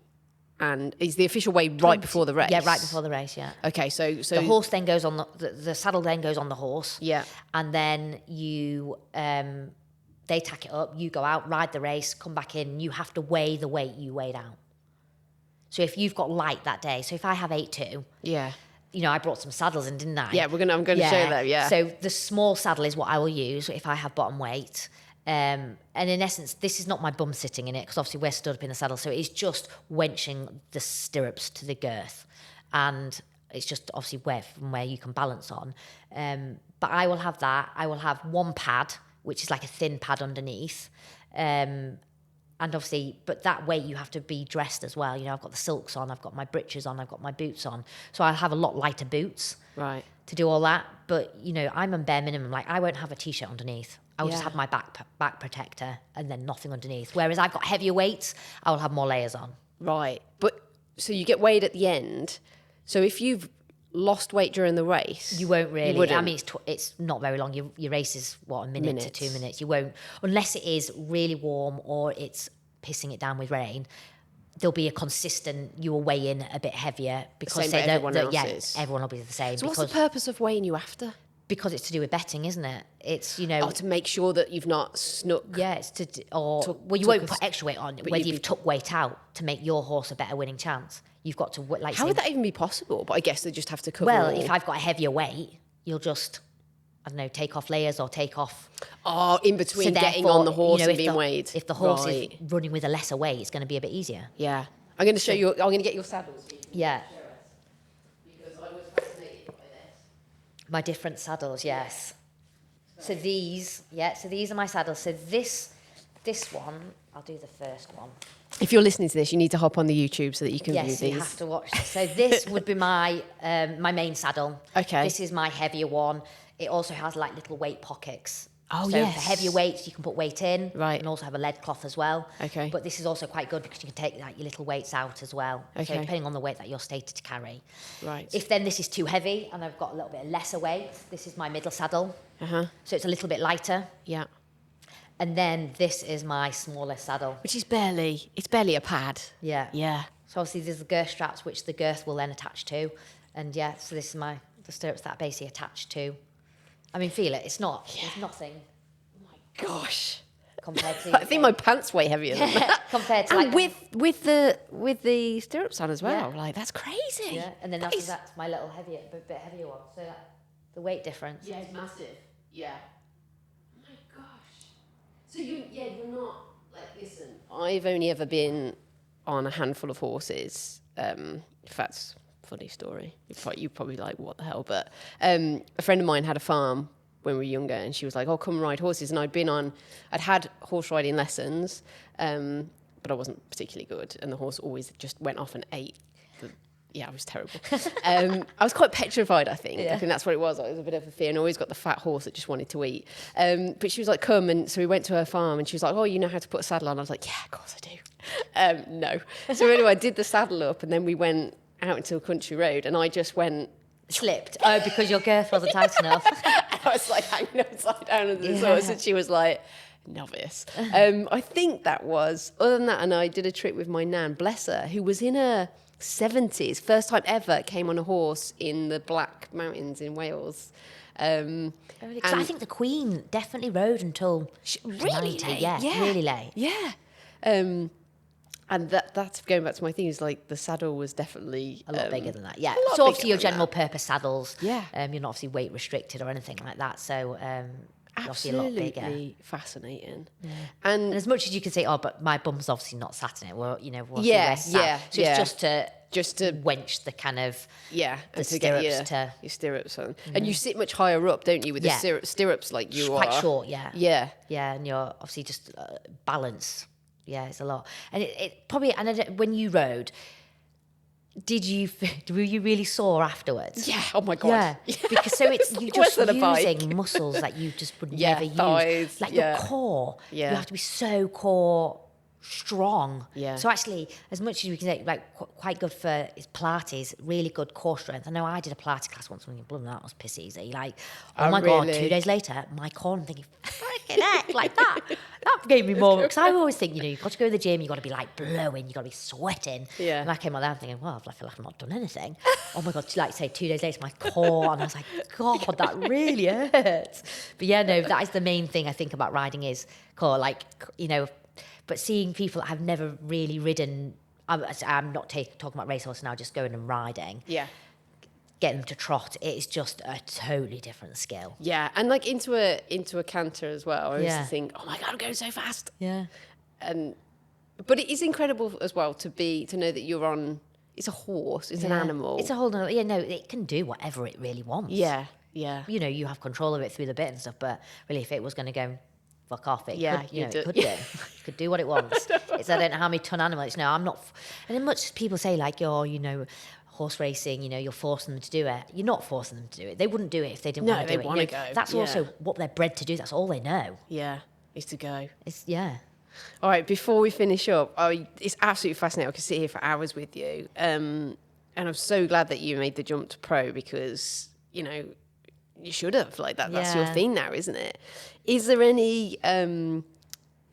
and is the official weigh right before the race? Yeah, right before the race. Yeah. Okay, so the horse then goes on the saddle then goes on the horse. Yeah, and then you they tack it up. You go out, ride the race, come back in. You have to weigh the weight you weighed out. So if you've got light that day, so if I have 8.2, yeah. I brought some saddles in, didn't I? Yeah, I'm going to show you that, yeah. So the small saddle is what I will use if I have bottom weight. And in essence, this is not my bum sitting in it, because obviously we're stood up in the saddle. So it's just wenching the stirrups to the girth. And it's just obviously from where you can balance on. But I will have that. I will have one pad, which is like a thin pad underneath. And obviously, but that way you have to be dressed as well. I've got the silks on, I've got my breeches on, I've got my boots on. So I'll have a lot lighter boots to do all that. But, I'm on bare minimum. Like, I won't have a T-shirt underneath. I'll just have my back protector and then nothing underneath. Whereas I've got heavier weights, I will have more layers on. Right. But, so you get weighed at the end. So if you've lost weight during the race... You won't really. You wouldn't. I mean, it's not very long. Your race is, a minute to 2 minutes. You won't... Unless it is really warm or it's pissing it down with rain, there'll be a consistent... You will weigh in a bit heavier because everyone will be the same. So what's the purpose of weighing you after? Because it's to do with betting, isn't it? It's, to make sure that you've not snuck... Yeah, it's you won't put extra weight on, whether you've took weight out to make your horse a better winning chance. You've got to, How would that even be possible? But I guess they just have to cover Well, if I've got a heavier weight, you'll just, take off layers or take off... Oh, in between getting on the horse and being weighed. If the horse is running with a lesser weight, it's going to be a bit easier. Yeah. I'm going to show you... I'm going to get your saddles. Yeah. Because I was fascinated by this. My different saddles, yes. So these are my saddles. So this one, I'll do the first one. If you're listening to this, you need to hop on the YouTube so that you can view these. Yes, you have to watch. So this would be my main saddle. Okay. This is my heavier one. It also has like little weight pockets. Oh, so yes. for heavier weights, you can put weight in. Right. And also have a lead cloth as well. Okay. But this is also quite good because you can take your little weights out as well. Okay. So depending on the weight that you're stated to carry. Right. If then this is too heavy and I've got a little bit lesser weight, this is my middle saddle. Uh-huh. So it's a little bit lighter. Yeah. And then this is my smallest saddle. Which is barely a pad. Yeah. Yeah. So obviously there's the girth straps, which the girth will then attach to. And so this is the stirrups that are basically attached to. I mean, feel it. It's not. Yeah. There's nothing. Oh my gosh. Compared to. I think my pants weigh heavier than that. Compared to and with the stirrups on as well. Yeah. Like, that's crazy. Yeah. And then that's my little bit heavier one. So the weight difference. Yeah, it's massive. Yeah. Oh my gosh. So you're not like, listen. I've only ever been on a handful of horses. If that's funny story. You're probably like, what the hell? But a friend of mine had a farm when we were younger, and she was like, oh, come ride horses. And I'd had horse riding lessons, but I wasn't particularly good. And the horse always just went off and ate. I was terrible. I was quite petrified, I think. Yeah. I think that's what it was. I was a bit of a fear, and I always got the fat horse that just wanted to eat. But she was like, come. And so we went to her farm, and she was like, oh, you know how to put a saddle on? I was like, yeah, of course I do. No. So anyway, I did the saddle up, and then we went out into a country road, and I just went. Slipped. Oh, because your girth wasn't tight enough. I was like hanging upside down on the horse, and she was like, novice. I think that was, other than that, and I did a trip with my nan, bless her, who was in her 70s, first time ever came on a horse in the Black Mountains in Wales. I think the Queen definitely rode until really 90. late, Yeah, really late. Yeah. And that's going back to my thing, is like the saddle was definitely A lot bigger than that, yeah. a lot So obviously bigger your than general that. purpose saddles, Yeah. you're not obviously weight restricted or anything like that. So obviously a lot bigger. Absolutely fascinating. And as much as you can say, oh, but my bum's obviously not sat in it. Well, you know, Yeah, So yeah. it's just to wench the kind of Yeah, the and to get stirrups to your stirrups on. And you sit much higher up, don't you, with Yeah. the stirrups like you quite are. short, yeah. Yeah. Yeah, and you're obviously just balance. Yeah, it's a lot. And it probably, and when you rode, were you really sore afterwards? Yeah, oh my God. Yeah, because so it's you Worse just than a bike. using muscles that you just would Yeah, never use. thighs, Like yeah. your core. Yeah. You have to be so core strong. Yeah. So actually, as much as we can say, like quite good for Pilates, really good core strength. I know I did a Pilates class once when blood that was piss easy. Like, oh my God, really? 2 days later, my core, I'm thinking, freaking heck, like that. That gave me more, because I always think, you know, you've got to go to the gym, you've got to be like blowing, you've got to be sweating. Yeah. And I came out there thinking, well, I feel like I've not done anything. Oh my God, like say 2 days later, my core, and I was like, God, that really hurts. But yeah, no, that is the main thing I think about riding is core, like, you know, but seeing people that have never really ridden, I'm not talking about racehorse now, just going and riding. Yeah. Getting them to trot, it is just a totally different skill. Yeah, and like into a canter as well. I used Yeah. to think, oh my God, I'm going so fast. Yeah. But it is incredible as well to know that you're on. It's a horse. It's an animal. It's a whole nother, it can do whatever it really wants. Yeah, yeah. You know, you have control of it through the bit and stuff, but really if it was going to go fuck off, it Yeah, could, you it do- could do. It could do what it wants. It's, I don't know how many ton animal it's. No, I'm not. And then much as people say, like, you're, you know, horse racing, you know, you're forcing them to do it. You're not forcing them to do it. They wouldn't do it if they didn't No, want to they do it. wanna You know, go, that's yeah. also what they're bred to do. That's all they know. Yeah, is to go. It's, yeah. All right, before we finish up, it's absolutely fascinating. I could sit here for hours with you. And I'm so glad that you made the jump to pro, because, you know, you should have. Like, that's your Yeah. thing now, isn't it? Is there any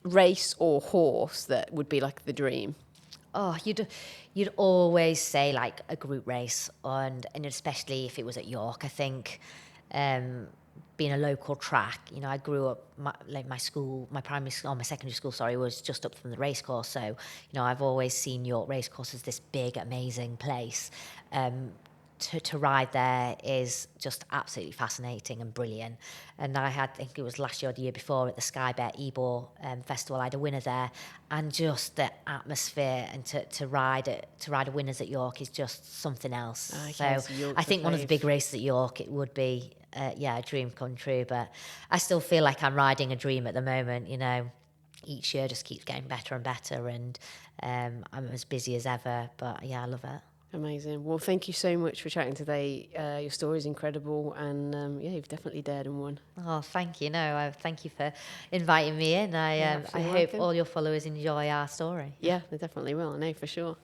race or horse that would be like the dream? Oh, you'd always say like a group race, and especially if it was at York. I think being a local track, you know, I grew up my school, my primary school, my secondary school, sorry, was just up from the racecourse. So, you know, I've always seen York Racecourse as this big, amazing place. To ride there is just absolutely fascinating and brilliant. And I think it was last year or the year before at the Sky Bet Ebor Festival, I had a winner there, and just the atmosphere and to ride a winners at York is just something else. Okay, so York's I think the one of the fave. big races at York, it would be a dream come true. But I still feel like I'm riding a dream at the moment. You know, each year just keeps getting better and better, and I'm as busy as ever. But yeah, I love it. Amazing. Well, thank you so much for chatting today. Your story is incredible, and yeah, you've definitely dared and won. Oh, thank you. No, thank you for inviting me in. I You're hope welcome. all your followers enjoy our story. Yeah, they definitely will. I know for sure.